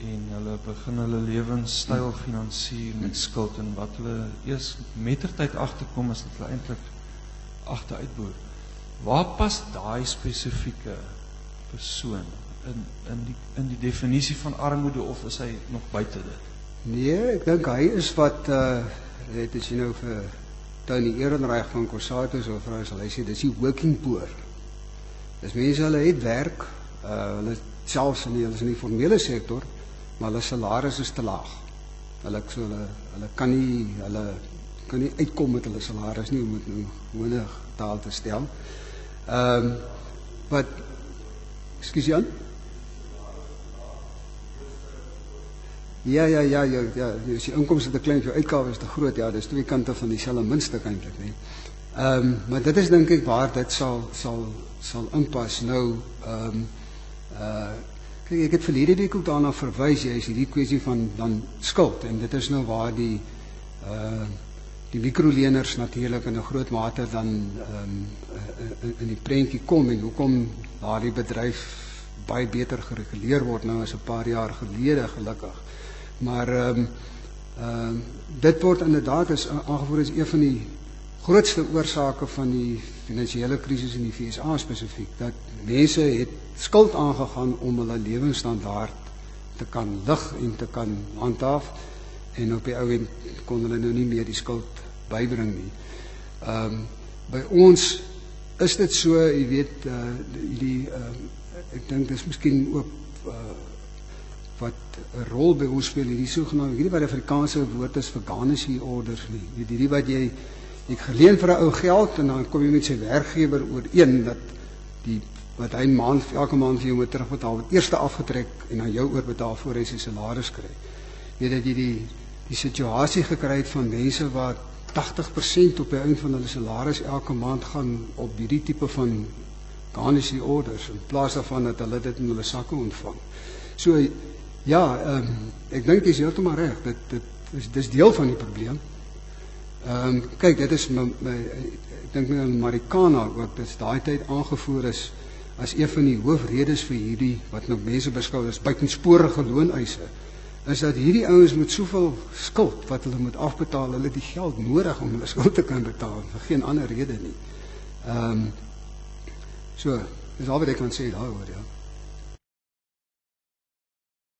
en hulle begin hulle lewenstyl finansier met skuld en wat hulle eers mettertyd agterkom is dat hulle eintlik agteruit boer. Waar pas daai spesifieke persoon in die definisie van armoede of is hy nog buite dit? Nee, ek dink hy is wat het as jy nou vir Tony Ehrenreich van Cosatu so vra sal hy sê dis die working poor. Dis mense hulle het werk, hulle selfs hulle is in die formele sektor, maar hulle salaris is te laag. Hulle kan nie uitkom met hulle salaris nie om dit nou gewone taal te stel. But ekskuus Jan? Ja, as die inkomste te klein, jou uitgawes te groot, ja, dis twee kante van dieselfde muntstuk eintlik, nee. Maar dit is dink ek waar dit sal inpas. Nou, kyk, ek het verlede week ook daarna verwys, jy is hierdie kwessie van dan skuld, en dit is nou waar die mikroleners natuurlik in 'n groot mate dan in die prentjie kom, en hoekom daardie bedryf baie beter gereguleer word nou as 'n paar jaar gelede, gelukkig. Maar dit word inderdaad aangevoer as een van die grootste oorsake van die finansiële krisis in die VSA spesifiek, dat mense het skuld aangegaan om hulle lewensstandaard te kan lig en te kan handhaaf, en op die ou end kon hulle nou nie meer die skuld bybring nie. By ons is dit so, jy weet, ek dink dis miskien ook wat 'n rol by ons speel, hierdie sogenaamde, hierdie wat die Afrikaanse woord is vir garnishing orders nie, hierdie wat jy geleen vir 'n ou geld, en dan kom jy met sy werkgewer ooreen, dat wat hy elke maand vir jou moet terugbetaal, word eers afgetrek, en dan jou oorbetaal voor hy sy salaris kry. Jy weet dat jy die situasie gekry het van mense wat 80% op die eind van hulle salaris elke maand gaan op hierdie tipe van garnishing orders, in plaas daarvan dat hulle dit in hulle sakke ontvang. So, ja, ek dink jy is heeltemal reg, dit is deel van die probleem. Kyk, dit is, ek dink in Marikana ook, dit is daai tyd aangevoer is, as een van die hoofredes vir hierdie, wat nou mense beskou as buitensporige looneise, is dat hierdie ouens met soveel skuld, wat hulle moet afbetaal, hulle die geld nodig om hulle skuld te kan betaal, vir geen ander rede nie. So, dis al wat ek kan sê daaroor, ja.